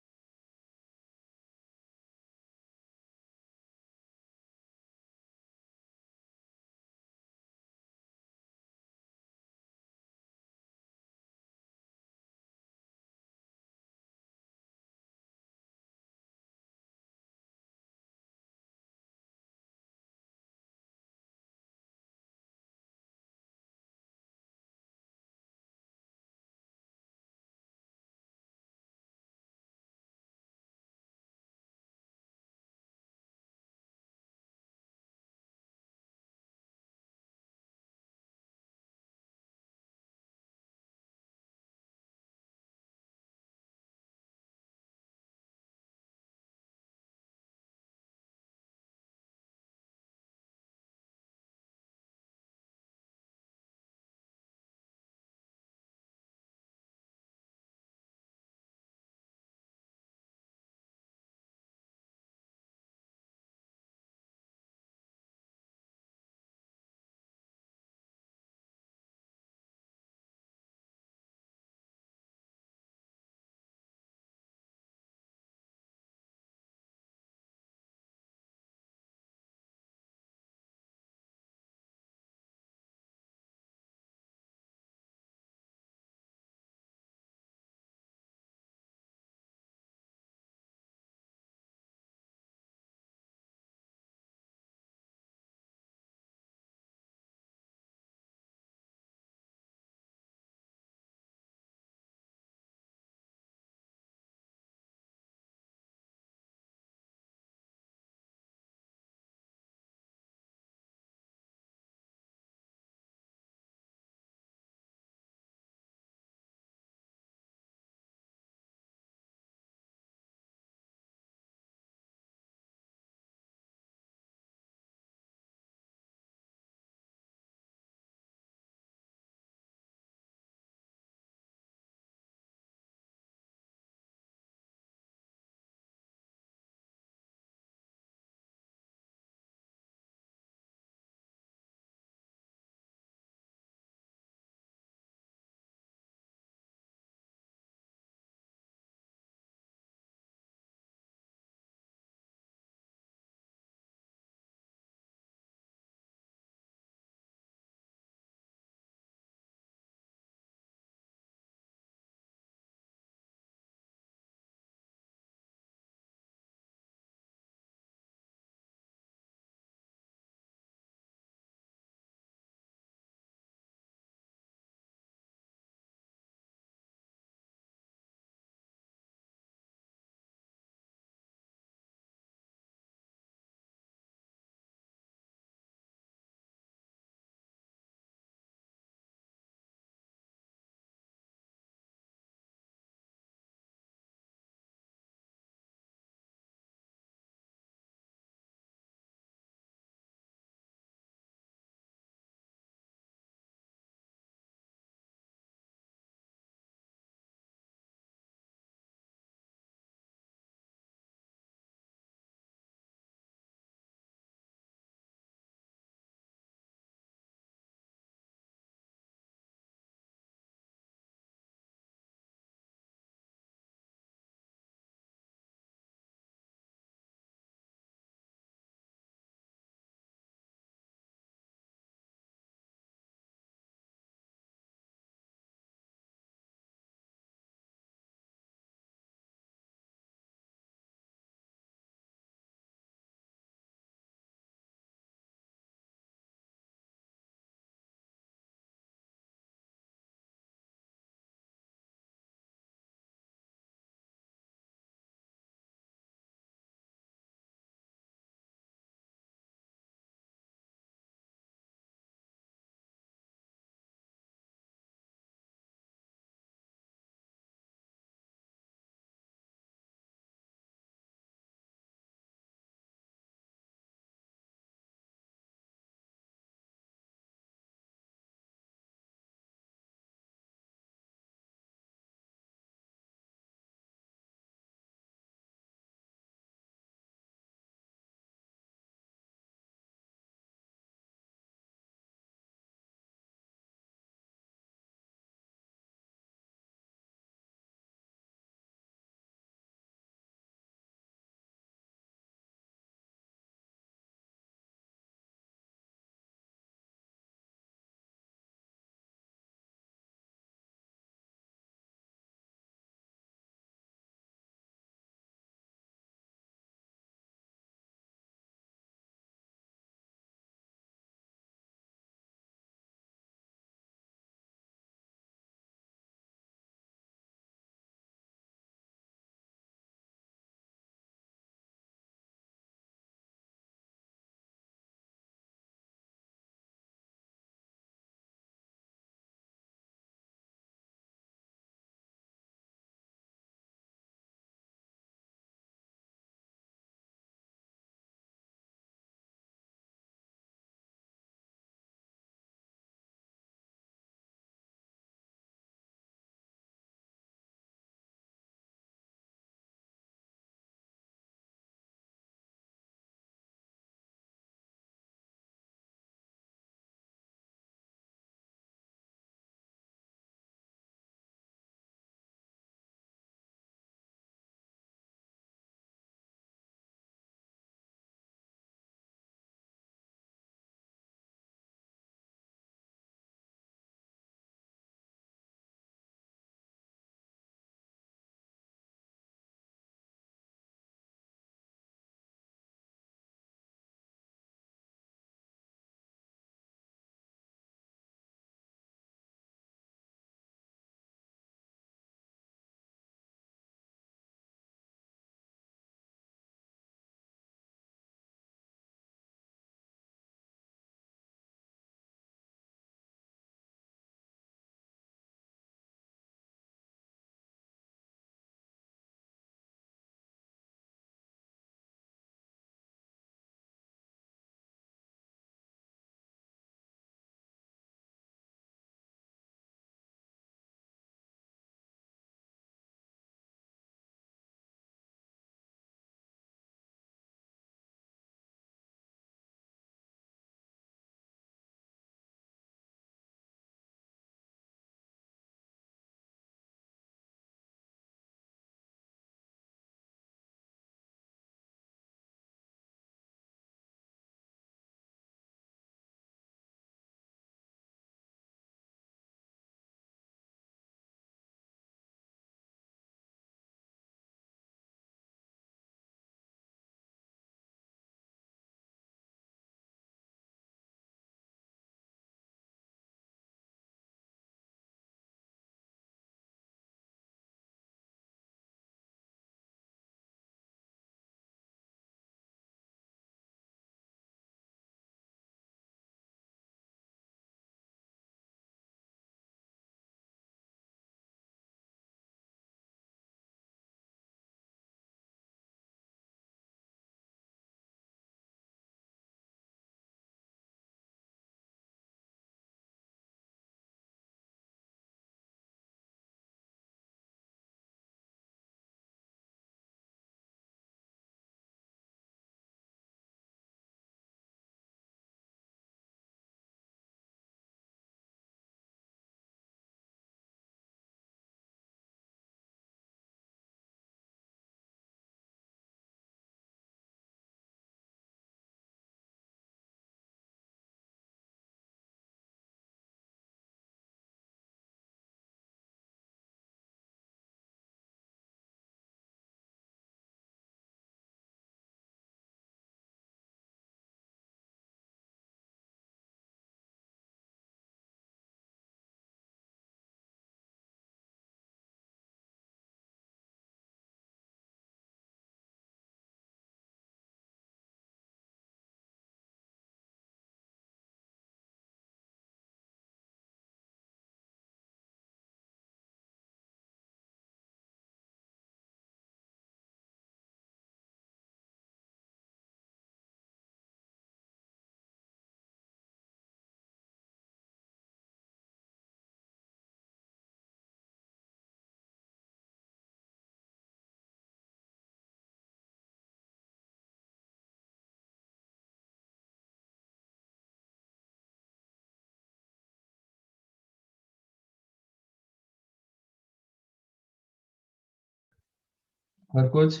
A: और कुछ?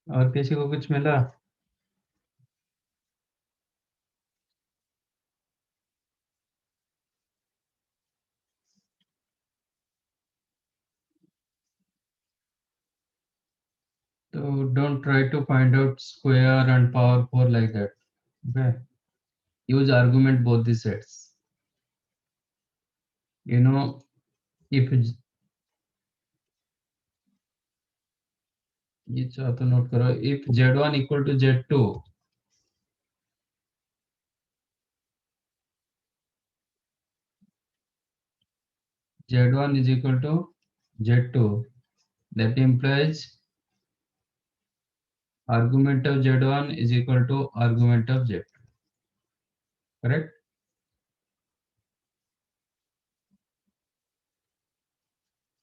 A: और किसी को कुछ मिला? So don't try to find out square and power 4 like that. Okay. Use argument both the sets. You know, if ये चाहो तो नोट करो, if z1 equal to z2, z1 is equal to z2, that implies argument of z1 is equal to argument of z2. Correct?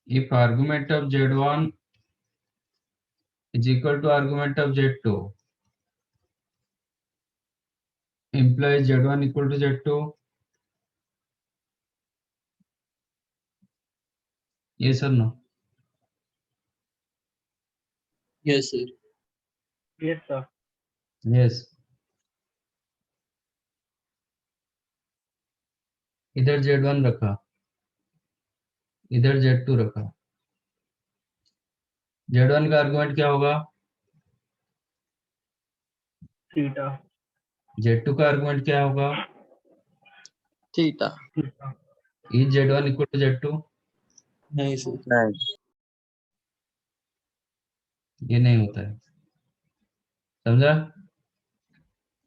A: If argument of z1 is equal to argument of z2, implies z1 equal to z2. Yes or no?
D: Yes, sir.
C: Yes, sir.
A: Yes. इधर z1 रखा, इधर z2 रखा। z1 का आर्गुमेंट क्या होगा?
C: Theta.
A: z2 का आर्गुमेंट क्या होगा?
D: Theta.
C: Theta.
A: Is z1 equal to z2?
D: नहीं sir. नहीं.
A: ये नहीं होता है, समझा?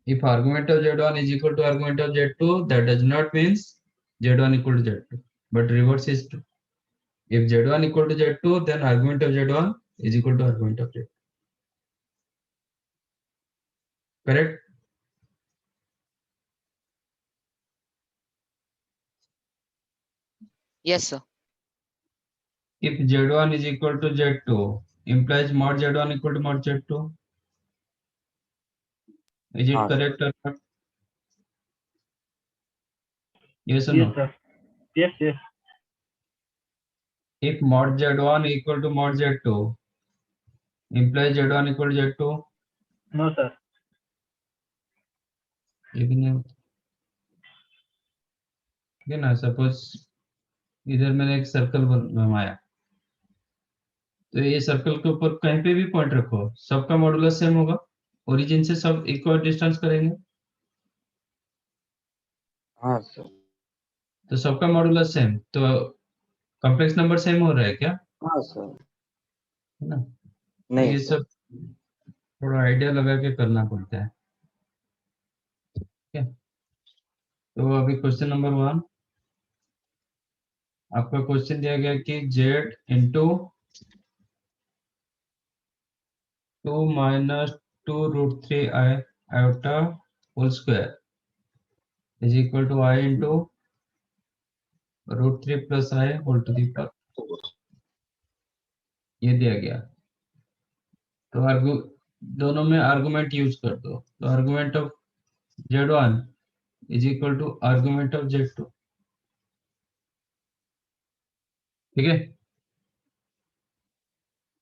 A: If argument of z1 is equal to argument of z2, that does not means z1 equal to z2, but reverse is true. If z1 equal to z2, then argument of z1 is equal to argument of z2. Correct?
G: Yes, sir.
A: If z1 is equal to z2, implies mod z1 equal to mod z2. Is it
D: हाँ.
A: correct or not? Yes or
C: Yes,
A: no?
C: sir. Yes, yes.
A: If mod z1 equal to mod z2, implies z1 equal to z2.
C: No, sir.
A: ये भी नहीं होता, ठीक है ना? सपोज इधर मैंने एक सर्कल बनवाया, तो ये सर्कल के ऊपर कहीं पे भी पॉइंट रखो, सबका मॉडुलस सेम होगा, ओरिजिन से सब इक्वल डिस्टेंस करेंगे,
D: हाँ sir.
A: तो सबका मॉडुलस सेम, तो कॉम्प्लेक्स नंबर सेम हो रहा है क्या?
D: हाँ sir.
A: है ना? तो
D: नहीं
A: ये
D: sir.
A: सब थोड़ा आइडिया लगा के करना पड़ता है, ठीक है? तो अभी क्वेश्चन नंबर 1, आपका क्वेश्चन दिया गया कि z into 2 minus 2 root 3 iota whole square is equal to I into root 3 plus I whole to the power, ये दिया गया। तो दोनों में आर्गुमेंट यूज कर दो, तो argument of z1 is equal to argument of z2, ठीक है?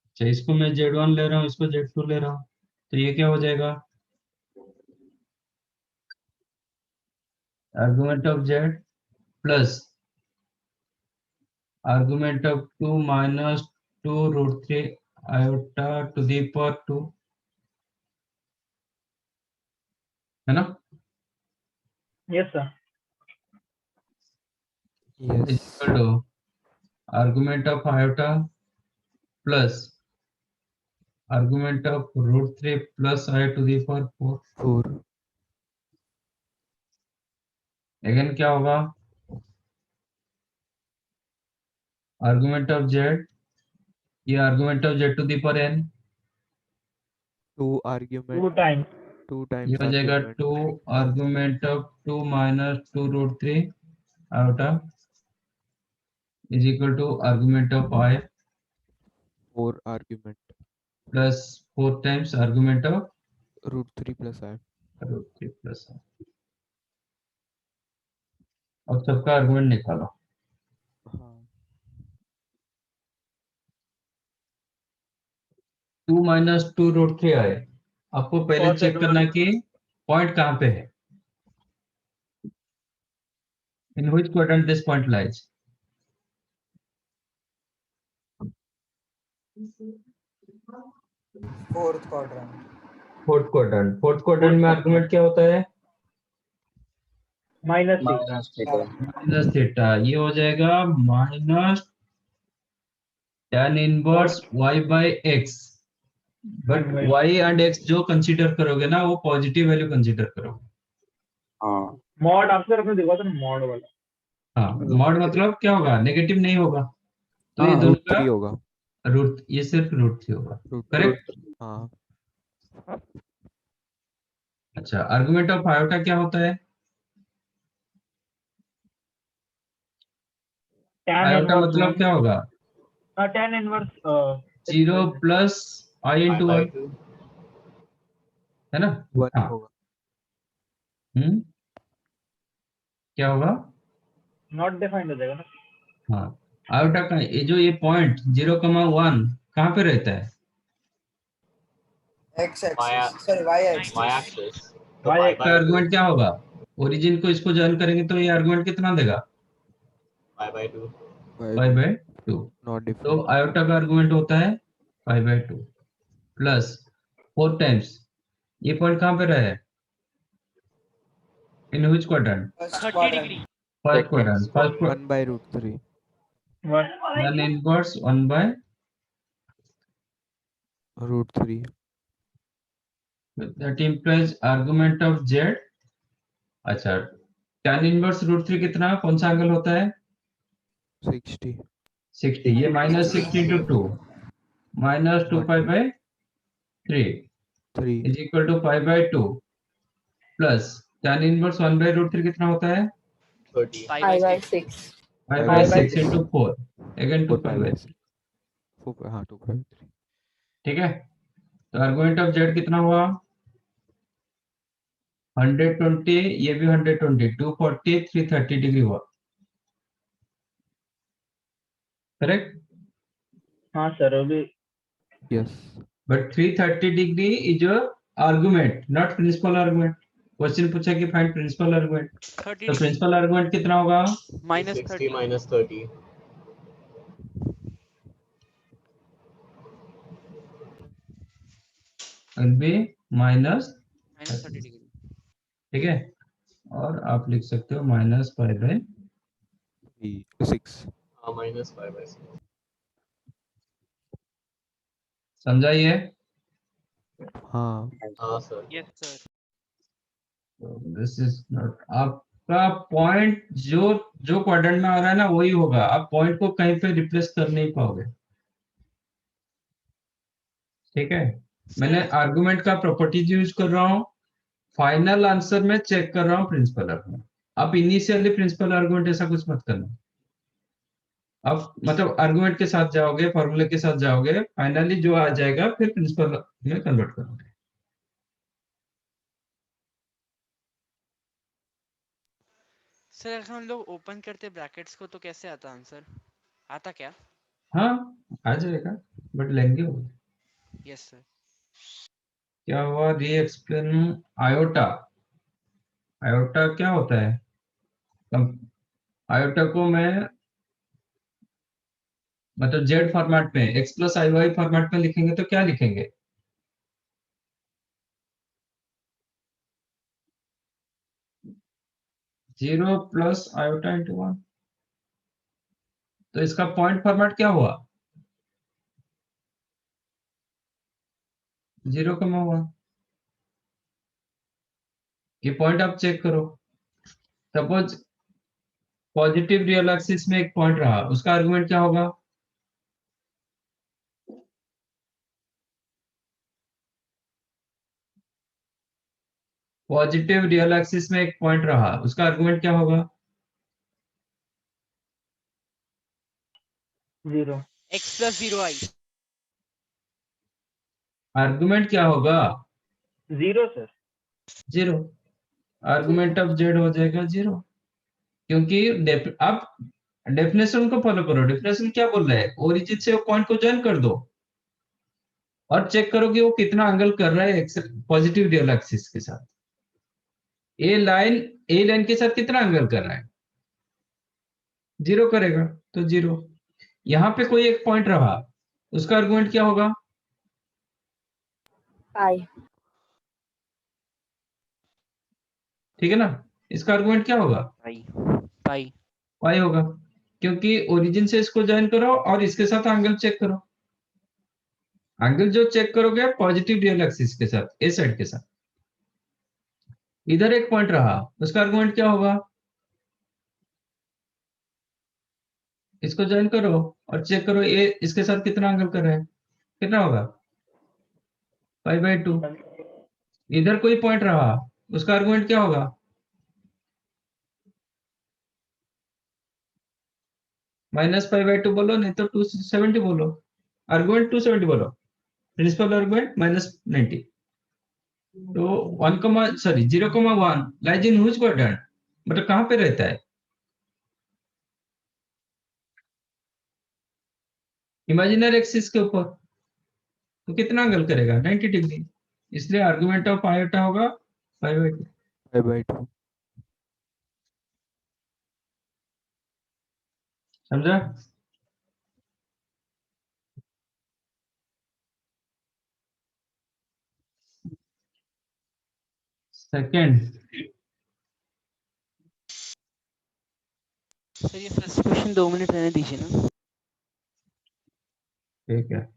A: अच्छा, इसको मैं z1 ले रहा हूँ, इसको z2 ले रहा हूँ, तो ये क्या हो जाएगा? Argument of z plus argument of 2 minus 2 root 3 iota to the power 2, है ना?
C: Yes, sir.
A: is
E: Yes.
A: equal to argument of iota plus argument of root 3 plus I to the power 4.
E: 4.
A: Again क्या होगा? argument of z, ये argument of z to the power n,
E: 2 argument.
C: 2 times.
E: 2
A: ये
E: times
A: हो जाएगा
E: argument.
A: 2 argument of 2 minus 2 root 3 iota is equal to argument of I
E: 4 argument.
A: Plus 4 times argument of
E: √3 plus I.
A: √3 plus और सबका आर्गुमेंट निकालो।
E: हाँ
A: 2 माइनस 2√3 आए। आपको पहले
C: Cos
A: चेक करना
C: inverse
A: कि पॉइंट कहाँ पे है, in which quadrant this point lies.
F: Fourth quadrant.
A: Fourth quadrant में आर्गुमेंट क्या होता है?
C: minus theta.
D: Minus theta
A: minus theta. ये हो जाएगा minus tan inverse y by x। But y and x जो कंसीडर करोगे ना वो पॉजिटिव वैल्यू कंसीडर करोगे।
D: हाँ
C: Mod आपसे रखने देखा था mod वाला।
A: हाँ, मॉड मतलब क्या होगा? नेगेटिव नहीं होगा, तो ये
E: हाँ
A: दोनों का
E: √3 होगा
A: रूट, ये सिर्फ √3 होगा।
E: √3
A: करेक्ट।
E: हाँ
A: अच्छा, आर्गुमेंट ऑफ आयोटा क्या होता है?
C: Tan
A: आयोटा
C: inverse
A: मतलब
C: 1.
A: क्या होगा?
C: Tan inverse
A: 0 plus i
B: pi
A: into
B: by
A: 1,
B: 2.
A: है ना?
E: 1
A: हाँ।
E: होगा
A: क्या होगा?
C: not defined हो जाएगा ना।
A: हाँ, आयोटा का ये पॉइंट 0,1 कहाँ पे रहता है?
F: X
B: Y
F: axis sorry Y axis.
B: y axis. तो
C: Y
B: pi
C: axis
B: by
A: का
B: 2.
A: आर्गुमेंट क्या होगा? ओरिजिन को इसको ज्वाइन करेंगे तो ये आर्गुमेंट कितना देगा?
B: Pi by 2.
A: Pi by 2।
E: Not
A: तो
E: डिफाइंड
A: आयोटा का आर्गुमेंट होता है पाई बाय 2 प्लस 4 टाइम्स, ये पॉइंट कहाँ पे रहा है? In which quadrant?
F: First
H: 30
F: quadrant.
H: Degree.
A: First quadrant. First
E: 1 by √3
A: tan inverse 1 by
E: √3
A: that implies argument of z। अच्छा, tan इनवर्स √3 कितना, कौन सा एंगल होता है?
E: 60
A: 60। ये minus 60 into 2 minus 2 pi by 3
E: 3
A: is equal to pi by 2 plus tan inverse 1 by √3 कितना होता है?
B: 30.
H: Pi
G: I
H: by
G: by
H: 6।
G: 6.
A: Pi
E: Pi
A: by
E: by
A: 6 into 4 again 2
E: 4
A: pi
E: pi
A: by
E: by
A: 3।
E: 4 हाँ 2 pi by 3
A: ठीक है, तो आर्गुमेंट ऑफ z कितना हुआ? 120, ये भी 120, 240, 330 डिग्री हुआ। करेक्ट।
C: हाँ सर अभी
E: yes
A: but 330 degree is argument, not principal argument. Question पूछा कि फाइंड प्रिंसिपल आर्गुमेंट,
H: 30
A: तो
H: डिग्री
A: प्रिंसिपल आर्गुमेंट कितना होगा?
H: Minus
B: 60
H: 30।
B: minus 30.
A: Will be minus
H: minus 30 degree.
A: ठीक है, और आप लिख सकते हो माइनस पाई बाय
E: 6
B: हाँ minus pi by 6.
A: समझा ये?
E: हाँ
B: हाँ sir.
H: Yes sir.
A: This is not आपका पॉइंट, जो जो क्वाड्रेंट में आ रहा है ना वही होगा, आप पॉइंट को कहीं पे रिप्लेस कर नहीं पाओगे। ठीक है, मैंने आर्गुमेंट का प्रॉपर्टीज यूज कर रहा हूँ, फाइनल आंसर में चेक कर रहा हूँ प्रिंसिपल आर्गुमेंट। आप इनिशियली प्रिंसिपल आर्गुमेंट ऐसा कुछ मत करना, आप मतलब आर्गुमेंट के साथ जाओगे, फॉर्मूले के साथ जाओगे, फाइनली जो आ जाएगा फिर प्रिंसिपल में कन्वर्ट करोगे।
H: सर अगर हम लोग ओपन करते ब्रैकेट्स को तो कैसे आता आंसर? आता क्या?
A: हाँ, आ जाएगा, बट लेंगे हो।
H: Yes sir.
A: क्या हुआ? री एक्सप्लेन आयोटा। आयोटा क्या होता है? आयोटा को मैं मतलब जेड फॉर्मेट में, x plus I Y format में लिखेंगे तो क्या लिखेंगे? Zero plus iota into 1। तो इसका पॉइंट फॉर्मेट क्या हुआ? 0,1। ये पॉइंट आप चेक करो। सपोज पॉजिटिव रियल एक्सिस में एक पॉइंट रहा, उसका आर्गुमेंट क्या होगा? पॉजिटिव रियल एक्सिस में एक पॉइंट रहा, उसका आर्गुमेंट क्या होगा?
C: 0.
H: x plus 0 i।
A: आर्गुमेंट क्या होगा?
C: 0 सर।
A: 0। आर्गुमेंट ऑफ जेड हो जाएगा 0, क्योंकि आप डेफिनेशन को फॉलो करो। डेफिनेशन क्या बोल रहा है? ओरिजिन से पॉइंट को ज्वाइन कर दो और चेक करो कि वो कितना एंगल कर रहा है पॉजिटिव रियल एक्सिस के साथ। ए लाइन के साथ कितना एंगल कर रहा है? 0 करेगा, तो 0। यहाँ पे कोई एक पॉइंट रहा, उसका आर्गुमेंट क्या होगा?
G: पाई।
A: ठीक है ना? इसका आर्गुमेंट क्या होगा?
H: पाई पाई।
A: पाई होगा, क्योंकि ओरिजिन से इसको ज्वाइन करो और इसके साथ एंगल चेक करो। एंगल जो चेक करोगे पॉजिटिव रियल एक्सिस के साथ, ए साइड के साथ। इधर एक पॉइंट रहा, उसका आर्गुमेंट क्या होगा? इसको ज्वाइन करो और चेक करो ए इसके साथ कितना एंगल कर रहा है, कितना होगा? पाई/2। इधर कोई पॉइंट रहा, उसका आर्गुमेंट क्या होगा? -पाई/2 बोलो, नहीं तो 270 बोलो। आर्गुमेंट 270 बोलो। Principal argument -90। तो 0,1 लाइज इन व्हिच क्वाड्रेंट, मतलब कहाँ पे रहता है? इमेजिनरी एक्सिस के ऊपर। तो कितना एंगल करेगा? 90 डिग्री। इसलिए आर्गुमेंट ऑफ आयोटा होगा पाई/2।
E: पाई/2।
A: समझा? सेकंड,
H: सर ये फर्स्ट क्वेश्चन 2 मिनट रहने दीजिए ना।
A: ठीक है।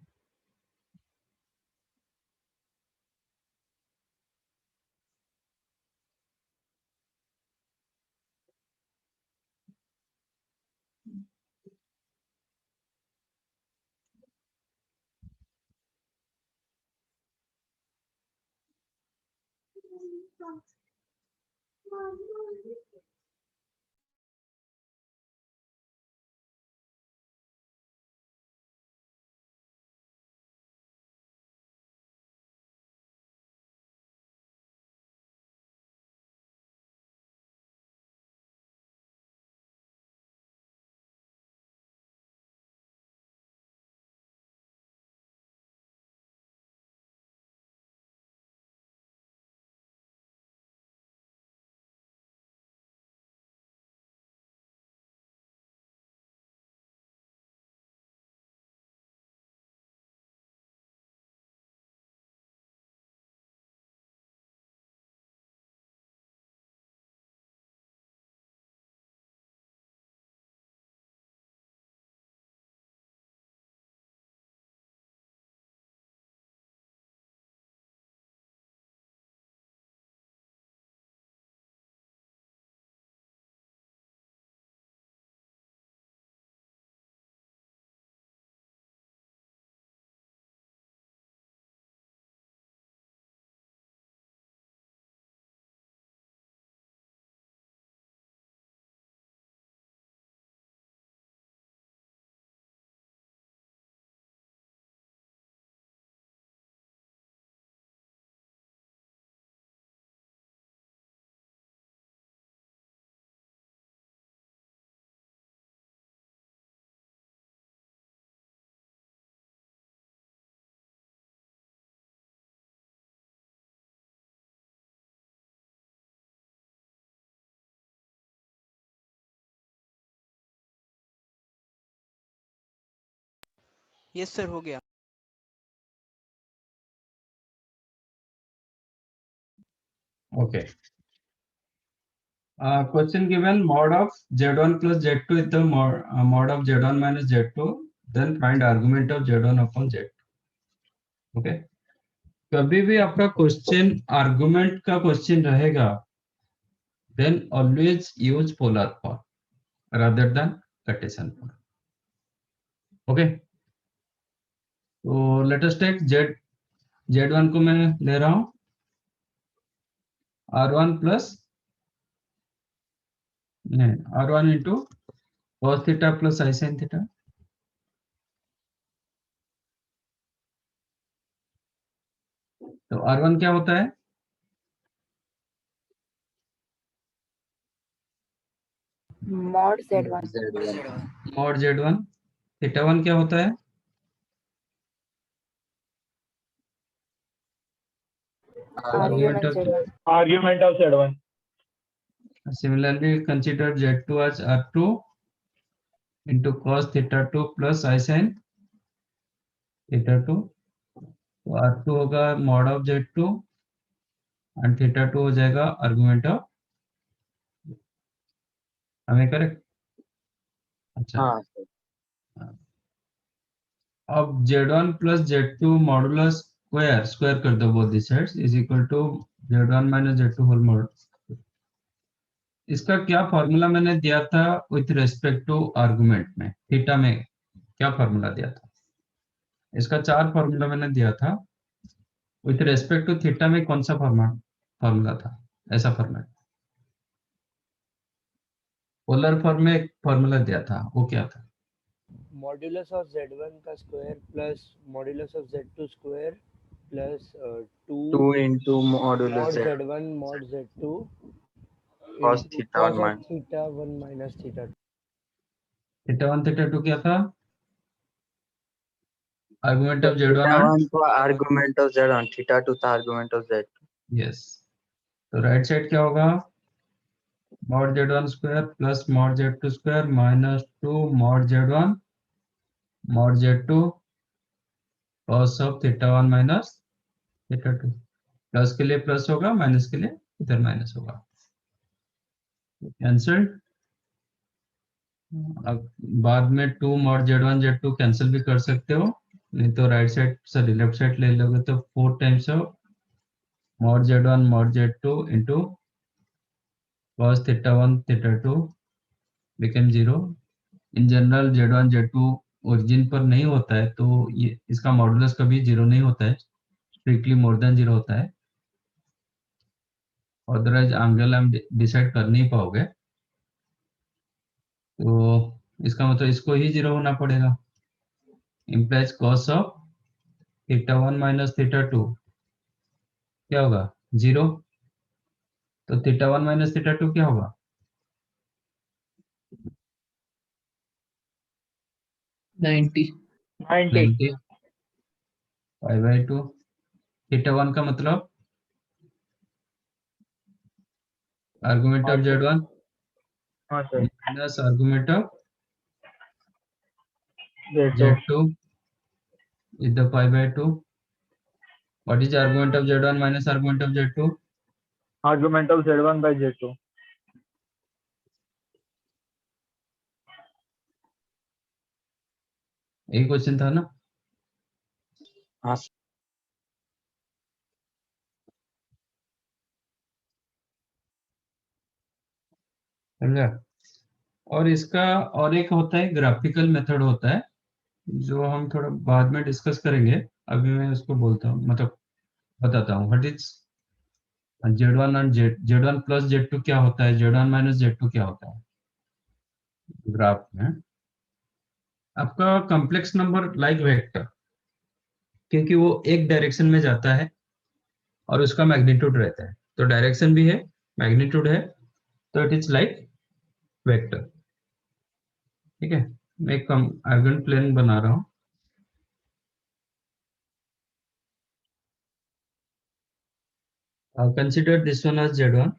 H: यस सर हो गया।
A: Okay. Question given: mod of Z1 plus Z2 is the mod of Z1 minus Z2. Then find argument of Z1 upon Z2. Okay. कभी भी आपका क्वेश्चन आर्गुमेंट का क्वेश्चन रहेगा, then always use polar form rather than Cartesian form. Okay. तो let us take Z1 को मैं ले रहा हूँ R1 plus R1 into cos theta plus I sin theta. तो R1 क्या होता है?
G: mod z1
F: Z1
A: mod Z1। Theta 1 क्या होता है?
G: argument z1
C: Argument of Z1.
A: Similarly, consider Z2 as R2 into cos theta 2 plus I sin theta 2। तो R2 होगा mod of Z2 and theta 2 हो जाएगा आर्गुमेंट ऑफ, हमें करेक्ट? अच्छा,
D: हाँ सर।
A: अब Z1 plus Z2 modulus square, square कर दो both the sides, is equal to Z1 minus Z2 whole modulus. इसका क्या फॉर्मूला मैंने दिया था विथ रेस्पेक्ट टू आर्गुमेंट में? थीटा में क्या फॉर्मूला दिया था? इसका 4 फॉर्मूला मैंने दिया था। विथ रेस्पेक्ट टू थीटा में कौन सा फॉर्मूला था? ऐसा फॉर्मूला पोलर फॉर्म में एक फॉर्मूला दिया था, वो क्या था?
J: मॉड्यूलस ऑफ z1 का square plus modulus of z2 square plus 2
D: 2 into modulus
J: mod
D: z
J: z1 mod z2
D: cos
J: into
D: theta
J: cos
D: 1
J: of
D: minus
J: theta 1 minus theta 2.
A: Theta 1 theta 2 क्या था? Argument of
D: theta
A: Z1 and
D: 1 को argument of z1, theta 2 था argument of z2।
A: यस। तो राइट साइड क्या होगा? mod Z1 square plus mod Z2 square minus 2 mod Z1 mod Z2 cos of theta 1 minus theta 2। Plus के लिए प्लस होगा, माइनस के लिए इधर माइनस होगा। कैंसल। अब बाद में 2 mod Z1 Z2 कैंसिल भी कर सकते हो, नहीं तो right side sorry left side ले लोगे तो 4 times of mod Z1 mod Z2 into cos theta 1 theta 2 became 0। In general Z1 Z2 origin पर नहीं होता है, तो ये इसका मॉडुलस कभी 0 नहीं होता है, स्ट्रिक्टली मोर देन 0 होता है। अदरवाइज एंगल हम डिसाइड कर नहीं पाओगे, तो इसका मतलब इसको ही 0 होना पड़ेगा। Implies cos of theta 1 minus theta 2 क्या होगा? 0। तो थीटा 1 माइनस थीटा 2 क्या होगा?
I: 90
A: 90 पाई बाई 2। थीटा 1 का मतलब आर्गुमेंट ऑफ Z1
C: हाँ sir,
A: minus argument of
C: Z2
A: Z2 is the pi by 2. What is the argument of Z1 minus argument of Z2?
C: argument of Z1 by Z2।
A: यही क्वेश्चन था ना?
D: हाँ
A: समझा? और इसका और एक होता है ग्राफिकल मेथड होता है, जो हम थोड़ा बाद में डिस्कस करेंगे। अभी मैं उसको बोलता हूँ, मतलब बताता हूँ। व्हाट इज Z1 और Z1 प्लस Z2 क्या होता है, Z1 माइनस Z2 क्या होता है ग्राफ में? आपका कॉम्प्लेक्स नंबर लाइक वेक्टर, क्योंकि वो एक डायरेक्शन में जाता है और उसका मैग्नीट्यूड रहता है, तो डायरेक्शन भी है, मैग्नीट्यूड है, तो इट इज लाइक वेक्टर। ठीक है, मैं एक आर्गन प्लेन बना रहा हूँ। Consider this one as Z1,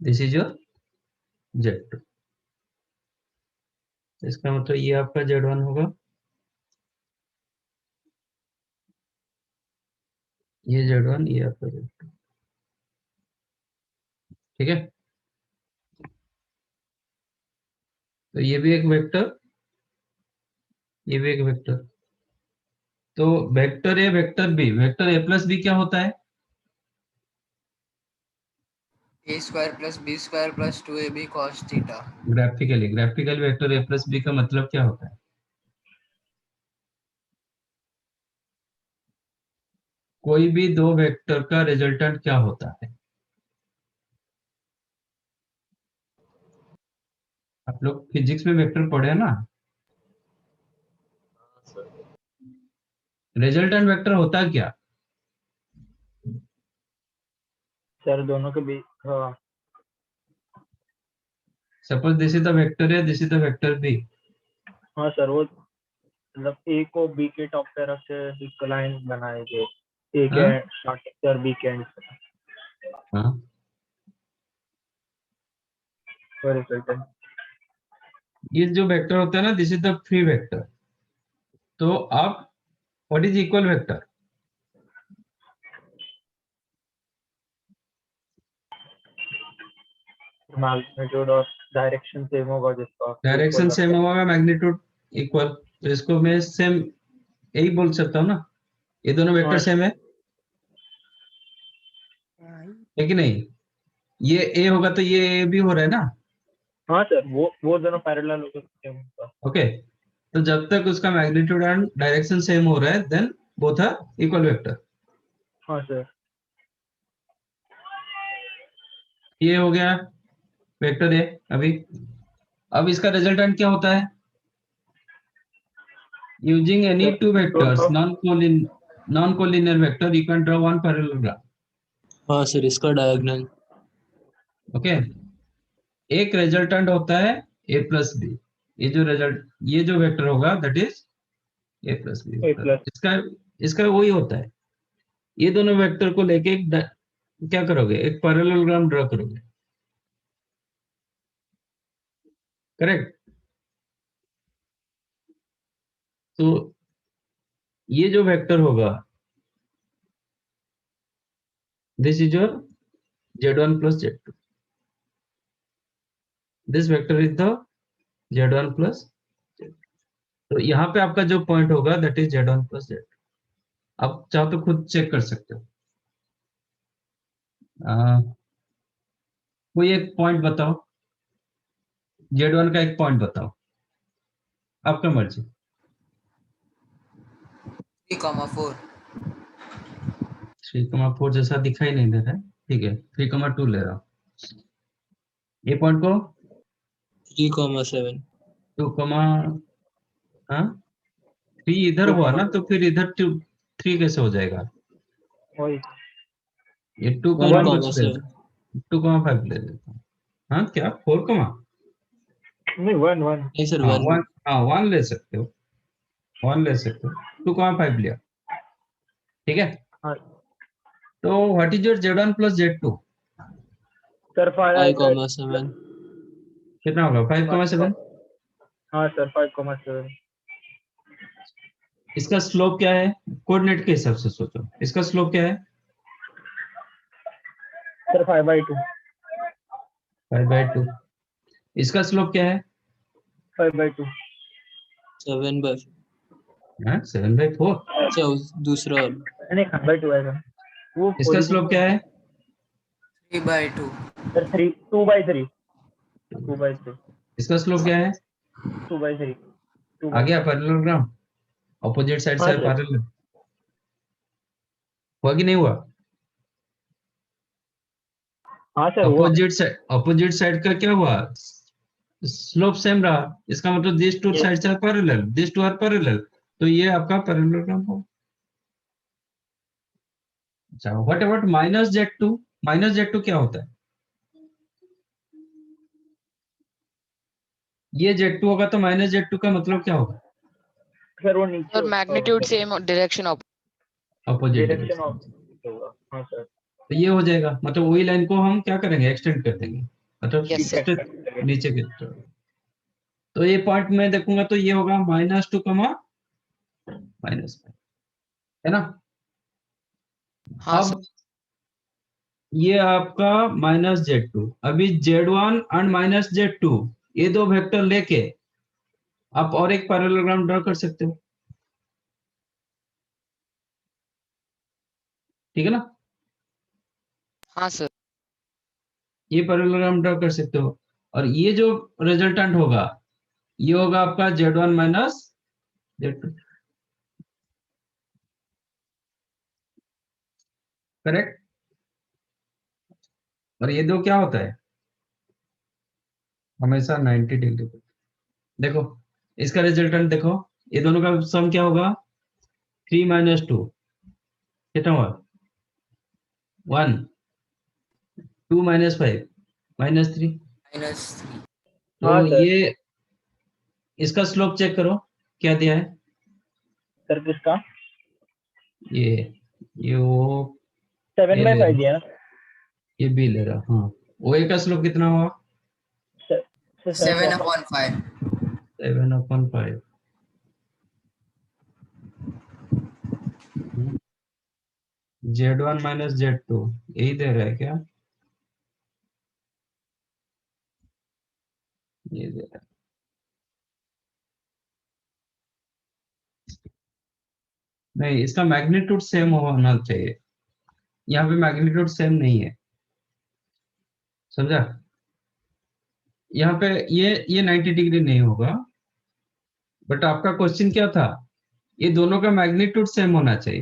A: this is your Z2। इसका मतलब ये आपका Z1 होगा, ये Z1, ये आपका Z2। ठीक है, तो ये भी एक वेक्टर, ये भी एक वेक्टर। तो vector A vector B, vector A plus B क्या होता है?
F: a square plus b square plus 2ab cos theta।
A: Graphically vector A plus B का मतलब क्या होता है? कोई भी दो वेक्टर का रिजल्टेंट क्या होता है? आप लोग फिजिक्स में वेक्टर पढ़े ना? रिजल्टेंट वेक्टर होता है क्या?
C: सर दोनों के बीच, हाँ
A: suppose this is the vector A, this is the vector B.
C: हाँ सर, वो मतलब ए को बी के टॉप पे रख के एक लाइन बनाएंगे, ए के
A: हाँ
C: स्टार्टिंग से और बी के एंड से,
A: हाँ.
C: और रिजल्ट है।
A: ये जो वेक्टर होता है ना, this is the free vector. तो आप what is equal vector?
C: Magnitude और डायरेक्शन सेम होगा जिसका,
A: डायरेक्शन
C: equal
A: सेम
C: रखा
A: होगा, मैग्नीट्यूड इक्वल. तो इसको मैं सेम यही बोल सकता हूँ ना, ये दोनों वेक्टर
C: हाँ
A: सेम है कि नहीं? ये ए होगा तो ये ए भी हो रहा है ना.
C: हाँ सर, वो दोनों पैरेलल होगा सेम होगा।
A: ओके. तो जब तक उसका मैग्नीट्यूड एंड डायरेक्शन सेम हो रहा है, then both are equal vector.
C: हाँ सर,
A: ये हो गया वेक्टर ए. अभी अब इसका रिजल्टेंट क्या होता है? Using any two vectors non collinear vector you can draw one parallelogram.
D: हाँ सर, इसका डायगोनल।
A: ओके. एक रिजल्टेंट होता है ए प्लस बी. ये जो वेक्टर होगा that is A plus B.
C: A plus,
A: इसका इसका वही होता है. ये दोनों वेक्टर को लेके क्या करोगे? एक पैरेललोग्राम ड्रॉ करोगे. करेक्ट. तो ये जो वेक्टर होगा, this is your z1 plus z2. This vector is the z1 plus z2. तो यहाँ पे आपका जो पॉइंट होगा that is z1 plus z2. आप चाहो तो खुद चेक कर सकते हो. कोई एक पॉइंट बताओ, z1 का एक पॉइंट बताओ, आपका मर्जी.
F: 3,4.
A: 3,4 जैसा दिखाई नहीं दे रहा है. ठीक है, 3,2 ले रहा हूँ. ये पॉइंट को
D: 3,7।
A: 2, हाँ 3 इधर हुआ ना, तो फिर इधर 3 कैसे हो जाएगा?
C: वही
A: ये 2, कुछ ले 2,5 ले लेता हूँ. हाँ क्या 4,
C: नहीं, 1
D: नहीं सर,
A: हाँ
D: 1।
A: 1, हाँ 1 ले सकते हो, 1 ले सकते हो. 2,5 लिया. ठीक है.
C: हाँ
A: तो what is your z1 plus z2?
C: Sir,
D: 5,7।
A: कितना होगा? 5,7.
C: हाँ सर, 5,7।
A: इसका स्लोप क्या है? कोऑर्डिनेट के हिसाब से सोचो, इसका स्लोप क्या है?
C: सर 5/2।
A: 5/2. इसका स्लोप क्या है?
C: 5/2।
D: 7/4।
A: हाँ 7/4.
D: अच्छा, दूसरा वाला।
C: नहीं, 5/2 है सर वो।
A: इसका स्लोप क्या है?
F: 3/2.
C: सर 2/3। 2/3।
A: इसका स्लोप क्या है?
C: 2/3।
A: आ गया पैरेललोग्राम. ऑपोजिट साइड से
C: हाँ सर।
A: पैरेलल हुआ कि नहीं हुआ?
C: हाँ सर, वो
A: ऑपोजिट साइड का क्या हुआ? स्लोप सेम रहा. इसका मतलब this two sides are parallel, this two are parallel. तो ये आपका पैरेललोग्राम हो. अच्छा, व्हाट अबाउट -z2? -z2 क्या होता है? ये z2 होगा तो -z2 का मतलब क्या होगा?
C: सर वो नीचे
F: Sir, magnitude same, direction
A: opposite
C: direction
A: direction.
C: होगा। हाँ सर,
A: तो ये हो जाएगा, मतलब वही लाइन को हम क्या करेंगे? एक्सटेंड कर देंगे, मतलब
F: Yes, sir.
A: straight नीचे की तरफ. तो ये पॉइंट में देखूंगा तो ये होगा -2, -5, है ना?
F: हाँ sir.
A: अब ये आपका -z2. अभी z1 एंड -z2 ये दो वेक्टर लेके आप और एक पैरेललोग्राम ड्रॉ कर सकते हो. ठीक है ना?
F: हाँ sir.
A: ये पैरेललोग्राम ड्रॉ कर सकते हो. और ये जो रिजल्टेंट होगा ये होगा आपका z1 z2. करेक्ट. और ये दो क्या होता है? हमेशा 90 डिग्री. देखो इसका रिजल्टेंट देखो, ये दोनों का सम क्या होगा? 3 - 2 कितना हुआ? 1. 2 माइनस 5 माइनस 3।
F: -3।
A: तो
C: हाँ सर।
A: ये इसका स्लोप चेक करो क्या दिया है।
C: सर किसका?
A: ये वो
C: 7/5
A: ले
C: दिया ना?
A: ये बी ले रहा। हाँ, ओ ए का स्लोप कितना हुआ?
F: 7/5।
A: 7/5। Z1 माइनस Z2 यही दे रहा है क्या? ये दे रहा है। नहीं, इसका मैग्नीट्यूड सेम होना चाहिए। यहाँ पे मैग्नीट्यूड सेम नहीं है, समझा? यहाँ पे ये 90 डिग्री नहीं होगा। बट आपका क्वेश्चन क्या था? ये दोनों का मैग्नीट्यूड सेम होना चाहिए।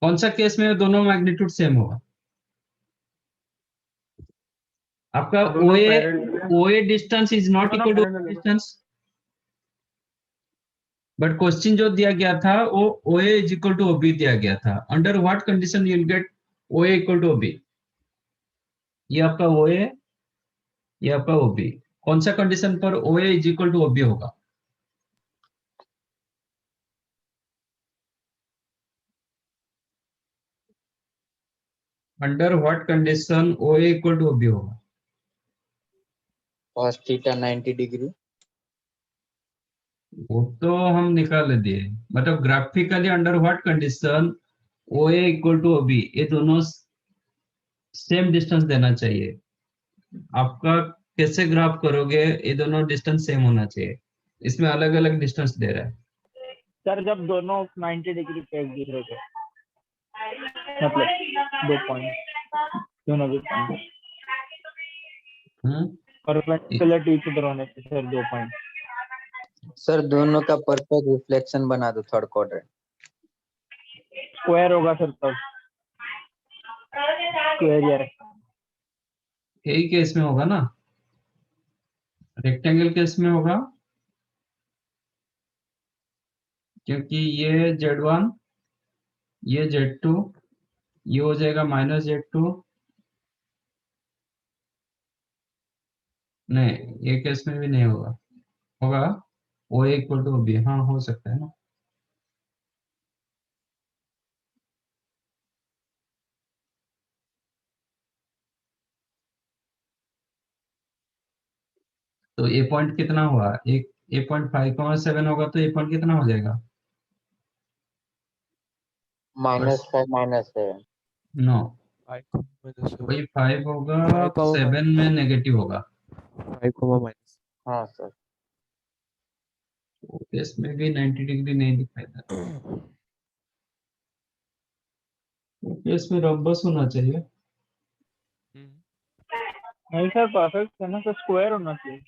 A: कौन सा केस में दोनों मैग्नीट्यूड सेम होगा? आपका
C: दोनों
A: OA
C: parallel
A: OA distance is not
C: दोनों
A: इक्वल टू
C: पैरेलल है।
A: डिस्टेंस। बट क्वेश्चन जो दिया गया था वो OA is equal to OB दिया गया था। Under what condition you will get OA equal to OB? ये आपका OA, ये आपका OB। कौन सा कंडीशन पर OA is equal to OB होगा? Under what condition OA equal to OB होगा?
D: cos theta 90 degree.
A: वो तो हम निकाल दिए। मतलब graphically under what condition OA equal to OB, ये दोनों सेम डिस्टेंस देना चाहिए। आपका कैसे ग्राफ करोगे? ये दोनों डिस्टेंस सेम होना चाहिए। इसमें अलग अलग डिस्टेंस दे रहा है।
C: सर जब दोनों 90 डिग्री पे एक दूसरे के, मतलब 2 पॉइंट दोनों भी परपेंडिकुलर टू ईच अदर होने से सर 2 पॉइंट।
D: सर दोनों का परफेक्ट रिफ्लेक्शन बना दो थर्ड क्वाड्रेंट।
C: स्क्वायर होगा सर तब। स्क्वायर या
A: यही केस में होगा ना, रेक्टेंगल केस में होगा, क्योंकि ये Z1 ये Z2 ये हो जाएगा माइनस Z2। नहीं, ये केस में भी नहीं होगा। होगा OA इक्वल टू OB। हाँ, हो सकता है ना। तो ए पॉइंट कितना हुआ? एक A.5,7 होगा तो ए पॉइंट कितना हो जाएगा?
D: -5 -7।
A: नो,
E: 5 minus
A: वही 5 होगा,
E: 5,
A: 7 में नेगेटिव होगा।
E: 5, minus।
D: हाँ सर।
A: तो केस में भी 90 डिग्री नहीं दिखाई दे रहा। तो केस में रम्बस होना चाहिए।
C: नहीं सर परफेक्ट है ना, सर स्क्वायर होना चाहिए।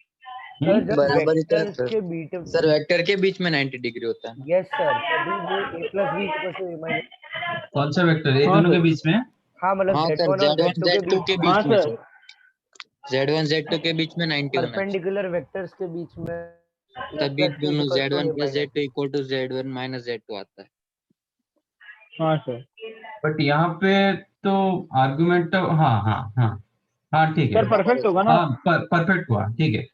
J: सर जब
D: बराबर ही तो है
J: वेक्टर्स
D: सर।
J: के बीच
D: सर वेक्टर के बीच में 90 डिग्री होता है ना।
J: यस सर, तभी वो a plus b equal to a minus.
A: कौन सा वेक्टर? ये
C: हाँ
A: दोनों के
C: सर।
A: बीच में?
J: हाँ मतलब
D: हाँ सर,
J: Z1 और
D: Z1
J: Z2 के
D: Z2 के
J: बीच
C: हाँ
D: बीच में
C: सर।
D: सर। Z1 Z2 के बीच में 90 होना चाहिए।
J: परपेंडिकुलर वेक्टर्स के बीच में
D: तभी
J: a
D: दोनों
J: equal to
D: Z1
J: a
D: plus
J: minus.
D: Z2 equal to Z1 minus Z2 आता है।
C: हाँ सर।
A: बट यहाँ पे तो आर्गुमेंट तो हाँ हाँ हाँ हाँ ठीक है।
C: सर परफेक्ट होगा ना
A: हाँ, परफेक्ट हुआ। ठीक है,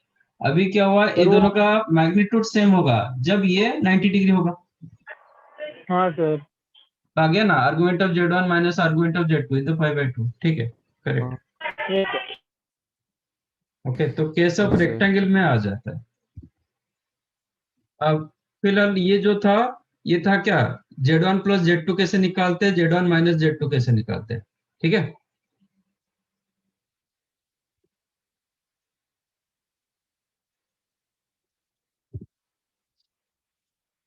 A: अभी क्या हुआ? ये
C: सर वो।
A: दोनों का मैग्नीट्यूड सेम होगा जब ये 90 डिग्री होगा।
C: हाँ सर।
A: आ गया ना? Argument of Z1 minus argument of Z2 is 5/2। ठीक है, करेक्ट।
C: ये सर।
A: ओके, तो case of
E: Yes, sir.
A: Rectangle में आ जाता है। अब फिलहाल ये जो था, ये था क्या? Z1 प्लस Z2 कैसे निकालते हैं, Z1 माइनस Z2 कैसे निकालते हैं। ठीक है,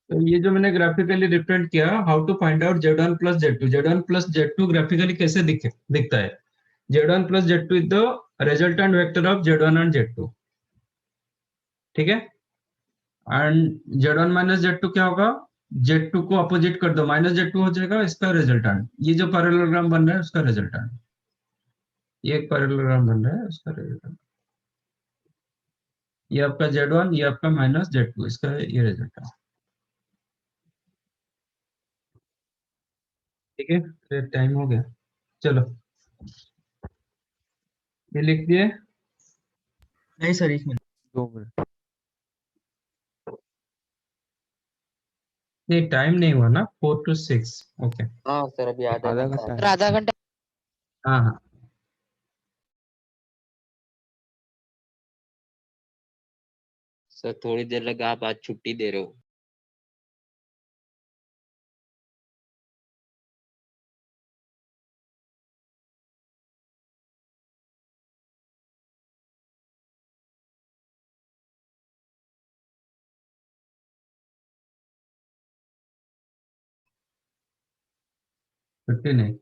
A: तो ये जो मैंने ग्राफिकली रिप्रेजेंट किया, how to find out Z1 plus Z2। Z1 plus Z2 graphically कैसे दिखता है? Z1 plus Z2 is the resultant vector of Z1 and Z2। ठीक है, एंड Z1 माइनस Z2 क्या होगा? Z2 को अपोजिट कर दो, माइनस Z2 हो जाएगा, इसका रिजल्टेंट। ये जो पैरेललोग्राम बन रहा है उसका रिजल्टेंट, ये एक पैरेललोग्राम बन रहा है उसका रिजल्टेंट। ये आपका Z1, ये आपका माइनस Z2, इसका ये रिजल्टेंट। ठीक है, टाइम हो गया, चलो। ये लिख दिए?
C: नहीं सर, 1 मिनट।
E: 2 मिनट।
A: नहीं, टाइम नहीं हुआ ना, 4 to 6। ओके।
D: हाँ सर, अभी आधा
E: आधा
D: घंटा
E: घंटा
D: है।
E: है।
G: आधा घंटा।
A: हाँ हाँ।
D: सर थोड़ी देर लगा, आप आज छुट्टी दे रहे हो?
A: छुट्टी नहीं।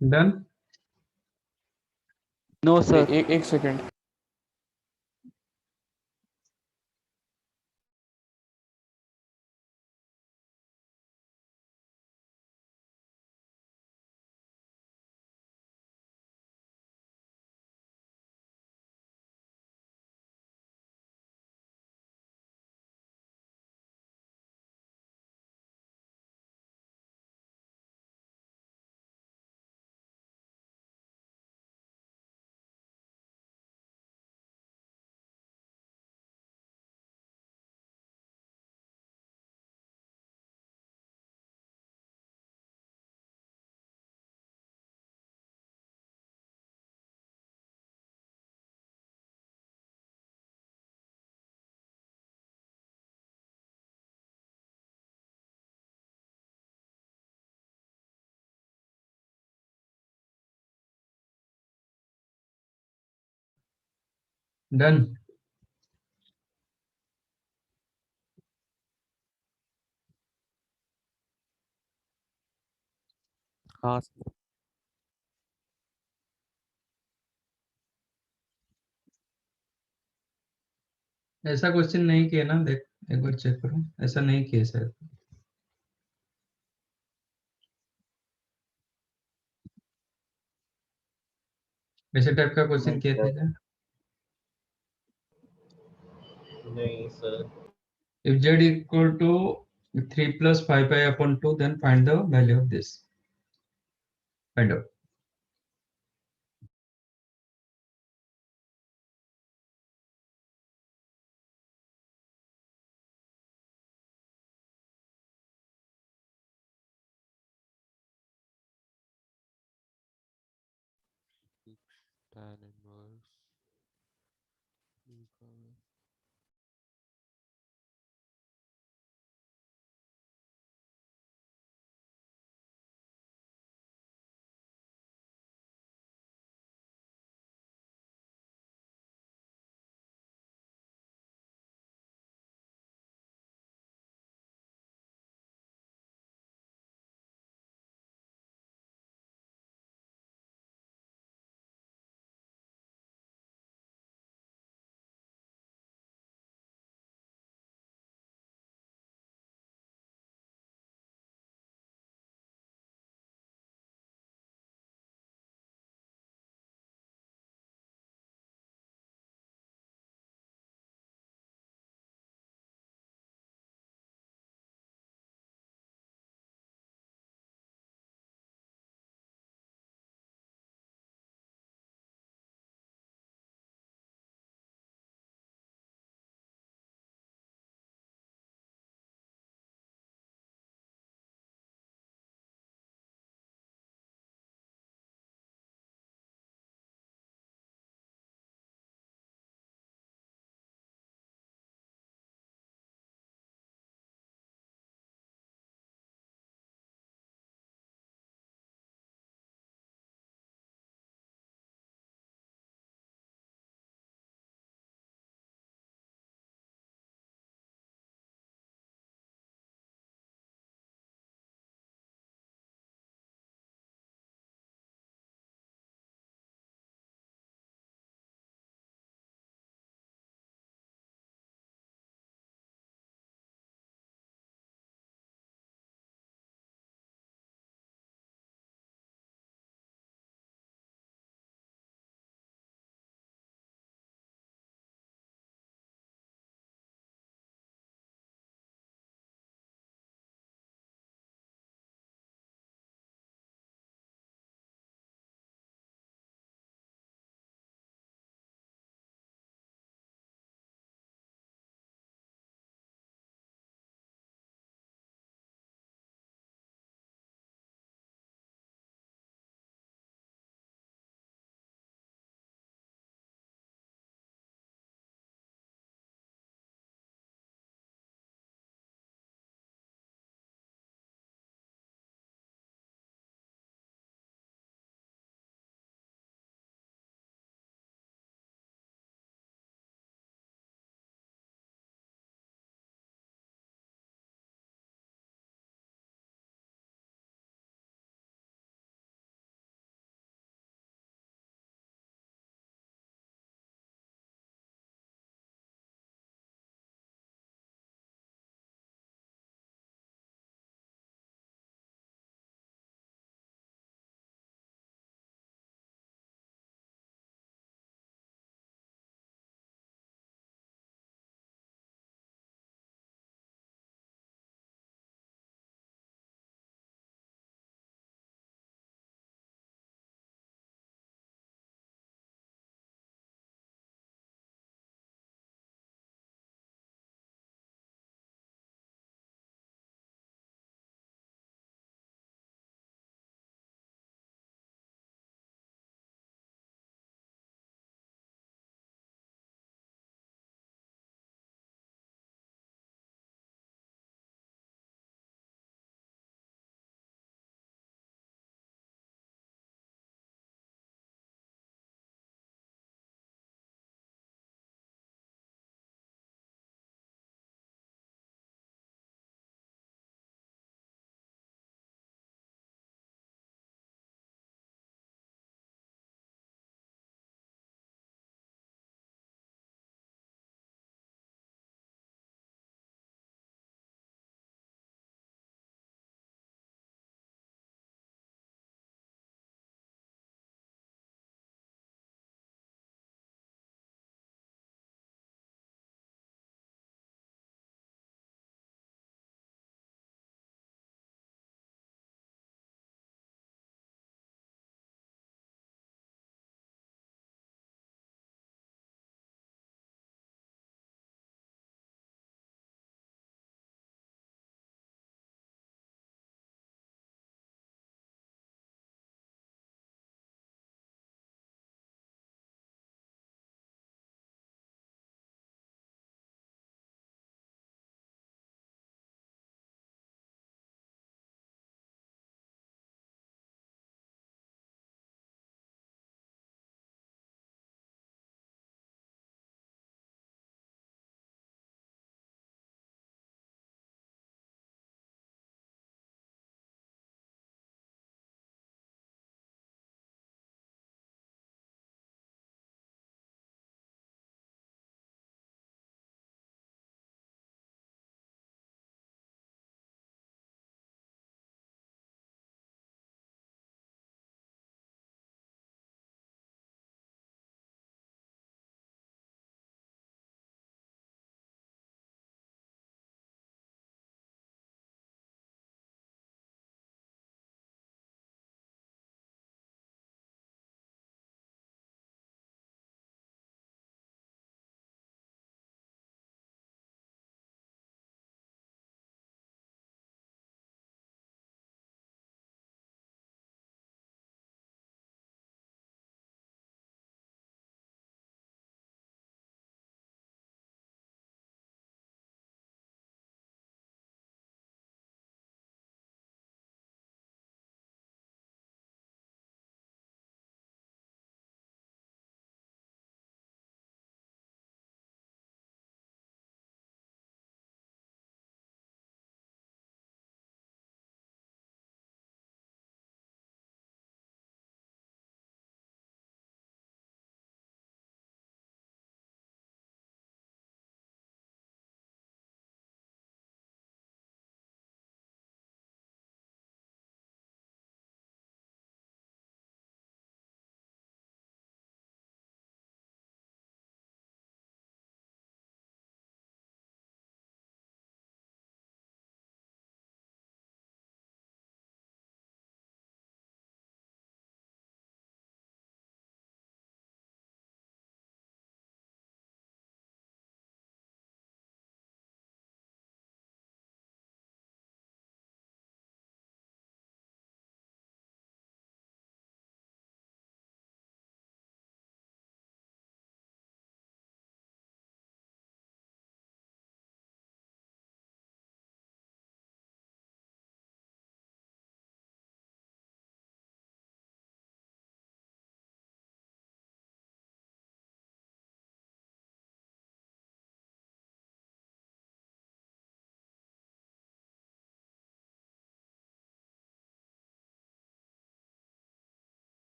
A: डन।
H: No sir.
E: एक सेकंड।
A: डन।
E: हाँ सर।
A: ऐसा क्वेश्चन नहीं किया ना, देख एक बार चेक करो, ऐसा नहीं किया सर। ऐसे टाइप का क्वेश्चन
D: नहीं
A: किए
D: सर।
A: थे क्या?
B: नहीं sir.
A: If z equal to 3 plus 5 pi upon 2, then find the value of this. Find out.
E: tan inverse e power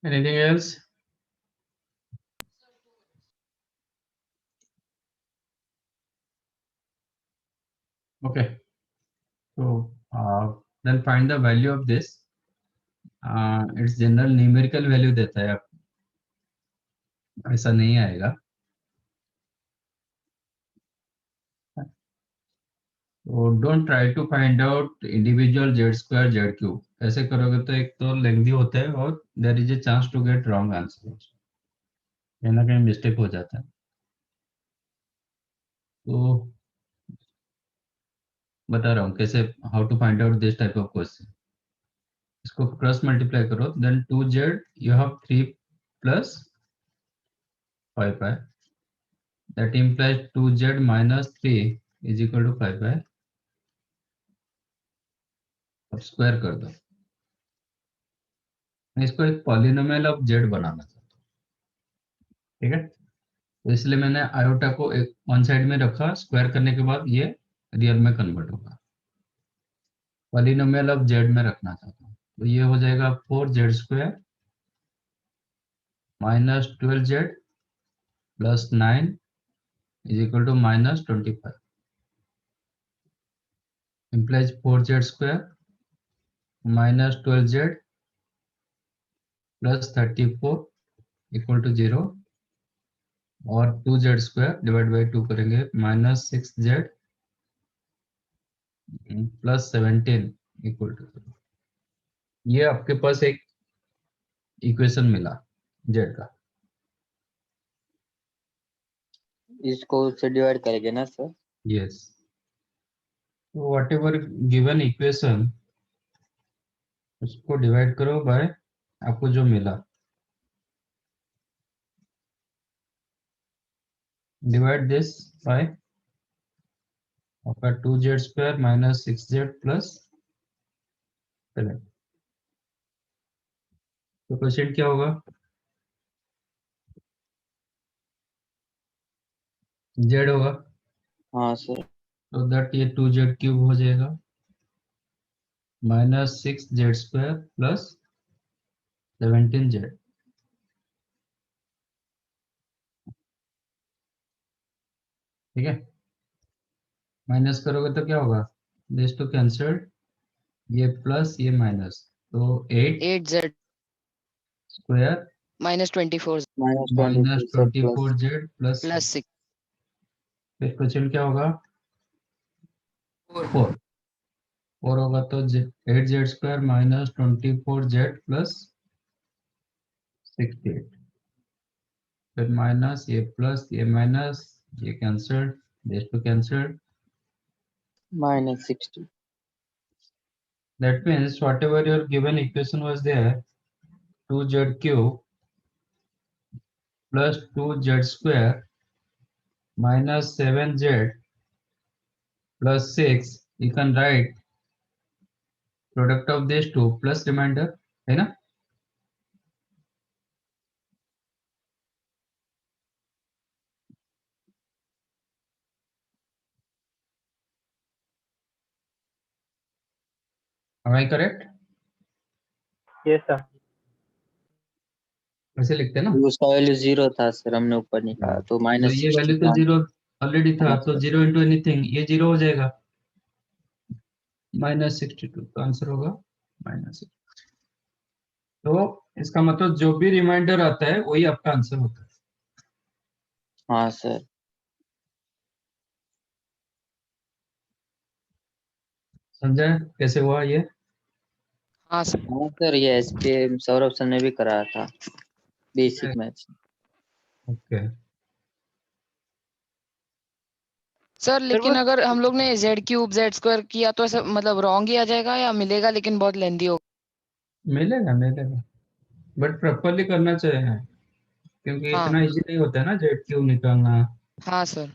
A: Anything else? Okay. So then find the value of this. Its general numerical value देता है, आप ऐसा नहीं आएगा. So don't try to find out individual z square z cube. ऐसे करोगे तो एक तो लेंथी होता है और there is a chance to get wrong answer. कहीं ना कहीं मिस्टेक हो जाता है. तो बता रहा हूँ कैसे how to find out this type of question. इसको क्रॉस मल्टीप्लाई करो, then 2z you have 3 plus 5 pi. That implies 2z minus 3 is equal to 5 pi. अब स्क्वायर कर दो. मैं इसको एक पॉलिनोमियल ऑफ z बनाना चाहता हूँ. ठीक है, तो इसलिए मैंने आयोटा को एक वन साइड में रखा. स्क्वायर करने के बाद ये रियल में कन्वर्ट होगा. पॉलिनोमियल ऑफ z में रखना चाहता हूँ, तो ये हो जाएगा 4z square minus 12z plus 9 is equal to minus 25. Implies 4z square minus 12z plus 34 equal to 0 और 2z square डिवाइड बाई 2 करेंगे minus 6z plus 17 equal to 0. ये आपके पास एक इक्वेशन मिला z का.
D: इसको उससे डिवाइड करेंगे ना sir?
A: Yes. So whatever given equation उसको डिवाइड करो बाय आपको जो मिला. Divide this by आपका 2z square minus 6z plus 7. तो क्वेश्चन क्या होगा? z होगा.
D: हाँ सर.
A: तो दैट ये 2z क्यूब हो जाएगा minus 6z square plus 17z. ठीक है, माइनस करोगे तो क्या होगा? दिस टू कैंसल, ये प्लस ये माइनस, तो 8
F: 8z
A: square
F: minus 24
D: minus
A: minus
D: 24
A: 24z plus
F: plus 6.
A: फिर क्वेश्चन क्या होगा?
F: 4.
A: 4 होगा तो 8z square minus 24z plus 68. फिर माइनस ये प्लस ये माइनस ये cancel, this two cancel.
D: Minus 60.
A: That means whatever your given equation was there, 2z cube plus 2z square minus 7z plus 6, you can write product of these two plus remainder, है ना? Am I correct?
C: Yes, sir.
A: ऐसे लिखते हैं ना?
D: उसका वैल्यू 0 था सर, हमने ऊपर निकाला तो
A: तो
D: माइनस
A: ये वैल्यू तो 0 ऑलरेडी था,
D: हाँ,
A: तो
D: सर.
A: 0 इंटू एनीथिंग ये 0 हो जाएगा. माइनस 62, तो आंसर होगा माइनस. तो इसका मतलब जो भी रिमाइंडर आता है वही आपका आंसर होता है.
D: हाँ सर.
A: समझा कैसे हुआ ये?
F: हाँ सर.
D: हाँ सर, ये एसपीएम सौरभ सर ने भी कराया था बेसिक मैथ्स.
A: ओके.
F: सर लेकिन अगर हम लोग ने z क्यूब z स्क्वायर किया तो ऐसा मतलब रॉन्ग ही आ जाएगा या मिलेगा लेकिन बहुत लेंदी होगा?
A: मिलेगा मिलेगा, बट प्रॉपरली करना चाहिए क्योंकि
F: हाँ.
A: इतना इजी नहीं होता है ना जेड क्यूब निकालना.
F: हाँ सर.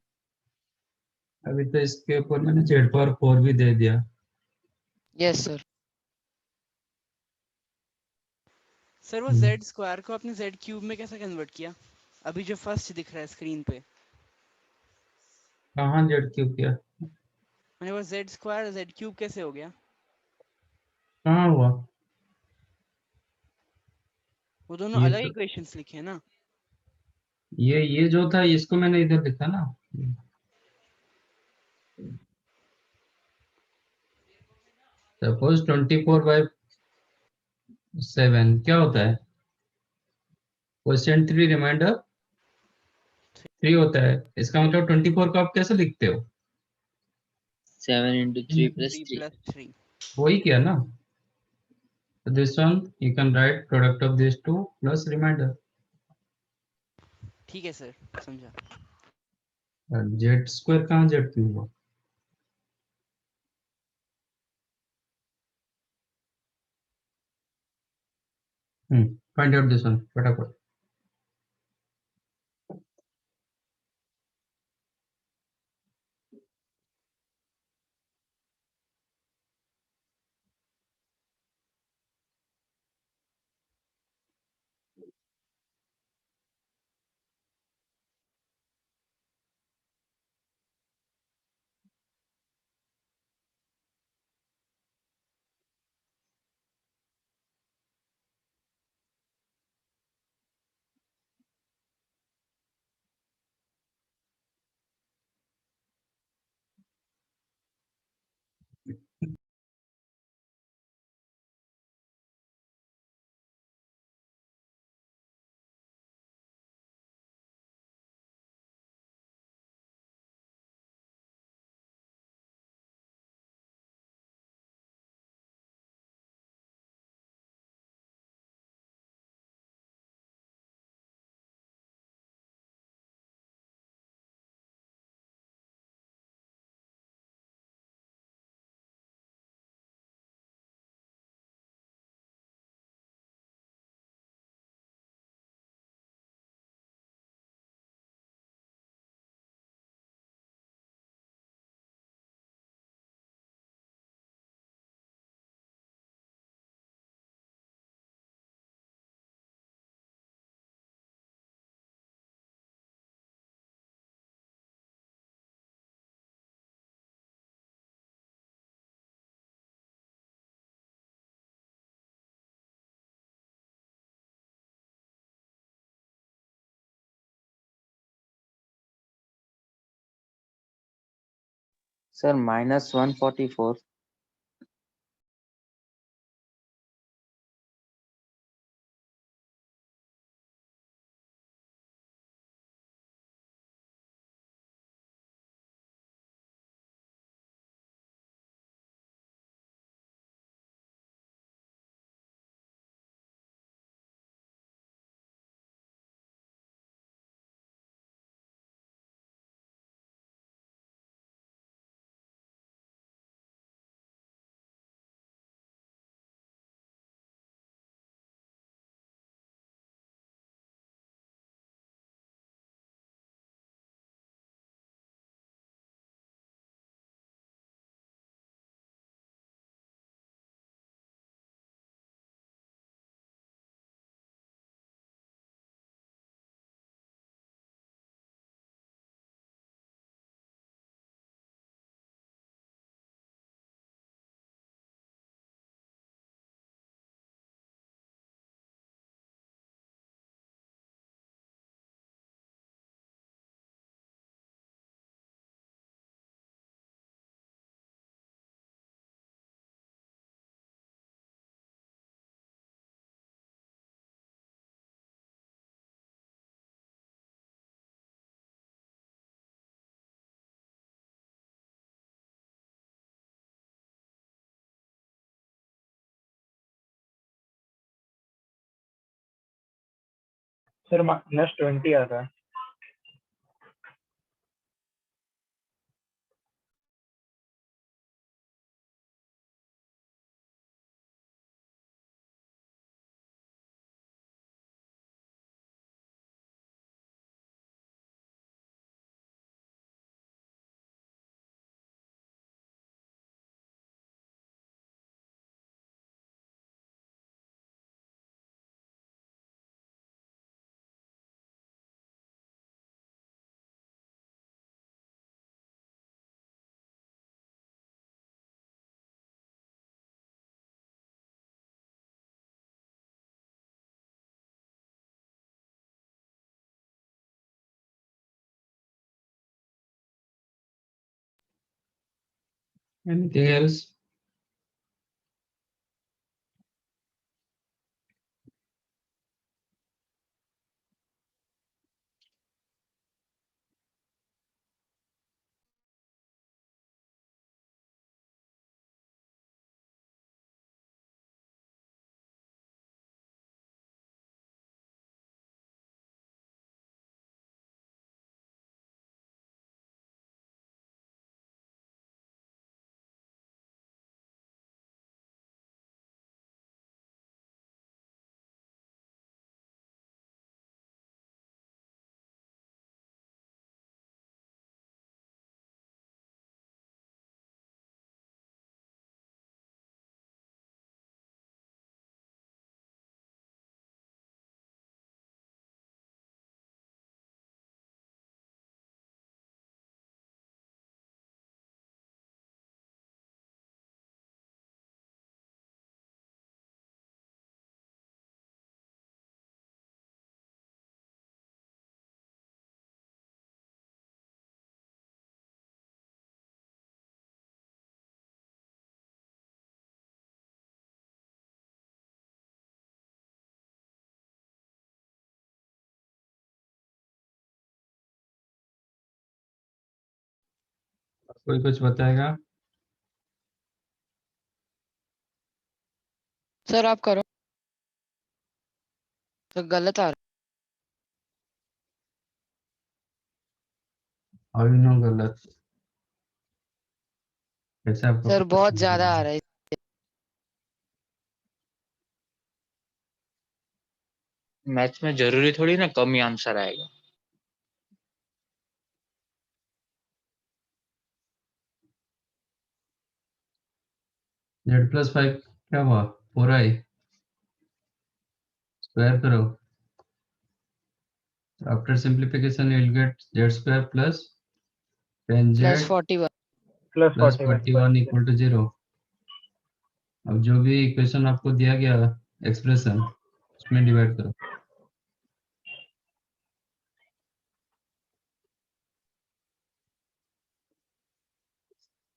A: अभी तो इसके ऊपर मैंने जेड पावर 4 भी दे दिया.
F: Yes sir.
H: सर वो z स्क्वायर को आपने z क्यूब में कैसे कन्वर्ट किया? अभी जो फर्स्ट दिख रहा है स्क्रीन पे,
A: कहाँ जेड क्यूब किया?
H: मैंने वो z स्क्वायर z क्यूब कैसे हो गया?
A: कहाँ हुआ?
H: वो दोनों
A: ये
H: अलग
A: तो
H: इक्वेशंस लिखे हैं ना।
A: ये जो था, इसको मैंने इधर लिखा ना। सपोज 24/7 क्या होता है? क्वेश्चन 3 रिमाइंडर 3 होता है। इसका मतलब 24 को आप कैसे लिखते हो?
D: 7 into 3 plus
H: 3
D: 3.
H: plus 3।
A: वही किया ना। So this one you can write product of these two plus remainder.
H: ठीक है सर, समझा।
A: Z square कहाँ Z क्यूब हुआ? Find out this one फटाफट।
D: Sir, minus 144.
C: सर -20 आ रहा है।
A: Anything else? कोई कुछ बताएगा?
F: सर आप करो। तो गलत आ रहा
A: और नो गलत कैसे
F: है।
A: आपको
F: सर
A: पता
F: बहुत
A: चल
F: ज्यादा
A: जाएगा?
F: आ रहा है।
D: मैथ्स में जरूरी थोड़ी ना कम ही आंसर आएगा।
A: Z+5 क्या हुआ? 4i स्क्वायर करो। After simplification, you'll get z² plus 10z
F: plus 41।
C: Plus
A: plus
C: 41
A: 41 equal to 0. अब जो भी इक्वेशन आपको दिया गया एक्सप्रेशन उसमें डिवाइड करो।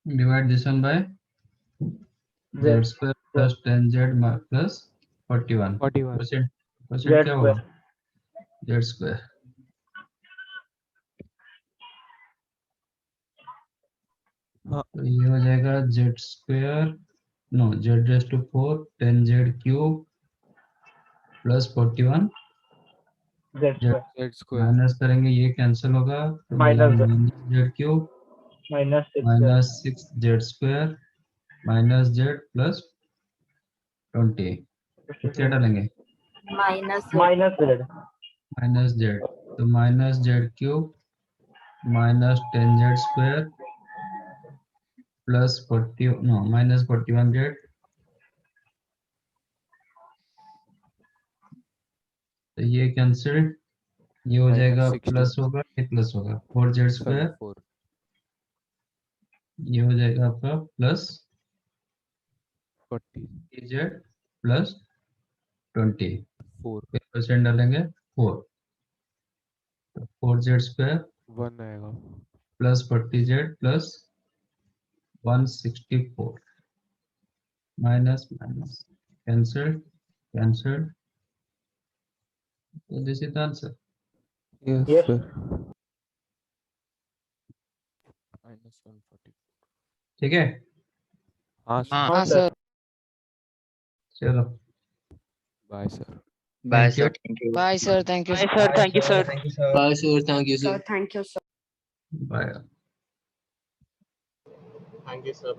A: Divide this one by z² plus 10z plus 41.
E: 41
A: question क्या होगा? z²।
E: हाँ
A: तो ये हो जाएगा z² no z⁴ 10z³ plus 41
C: z²
E: z²
A: minus करेंगे ये कैंसिल होगा तो
C: minus
A: z³
C: minus 6
A: minus 6z² minus z plus 20 तो क्या डालेंगे?
G: Minus
C: minus z
A: minus z तो minus z³ minus 10z² plus 40 no minus 41z तो ये कैंसिल ये हो जाएगा
E: -16
A: प्लस होगा ये प्लस होगा 4z²
E: 4
A: ये हो जाएगा आपका प्लस
E: 40
A: z प्लस 20
E: 4
A: परसेंट डालेंगे 4 तो 4z²
E: 1 आएगा
A: plus 40z plus 164 minus minus cancel cancel तो this is the answer.
E: Yes
C: Yes.
E: Sir -140
A: ठीक है
E: हाँ सर
D: हाँ
F: हाँ
C: sir.
F: सर।
A: चलो
E: bye sir
D: bye
A: Thank you.
D: Sir, thank you.
F: Bye sir. Thank you.
H: Sir thank you sir.
D: Bye sir, thank you
G: sir thank you sir.
A: Bye.
B: Thank you sir.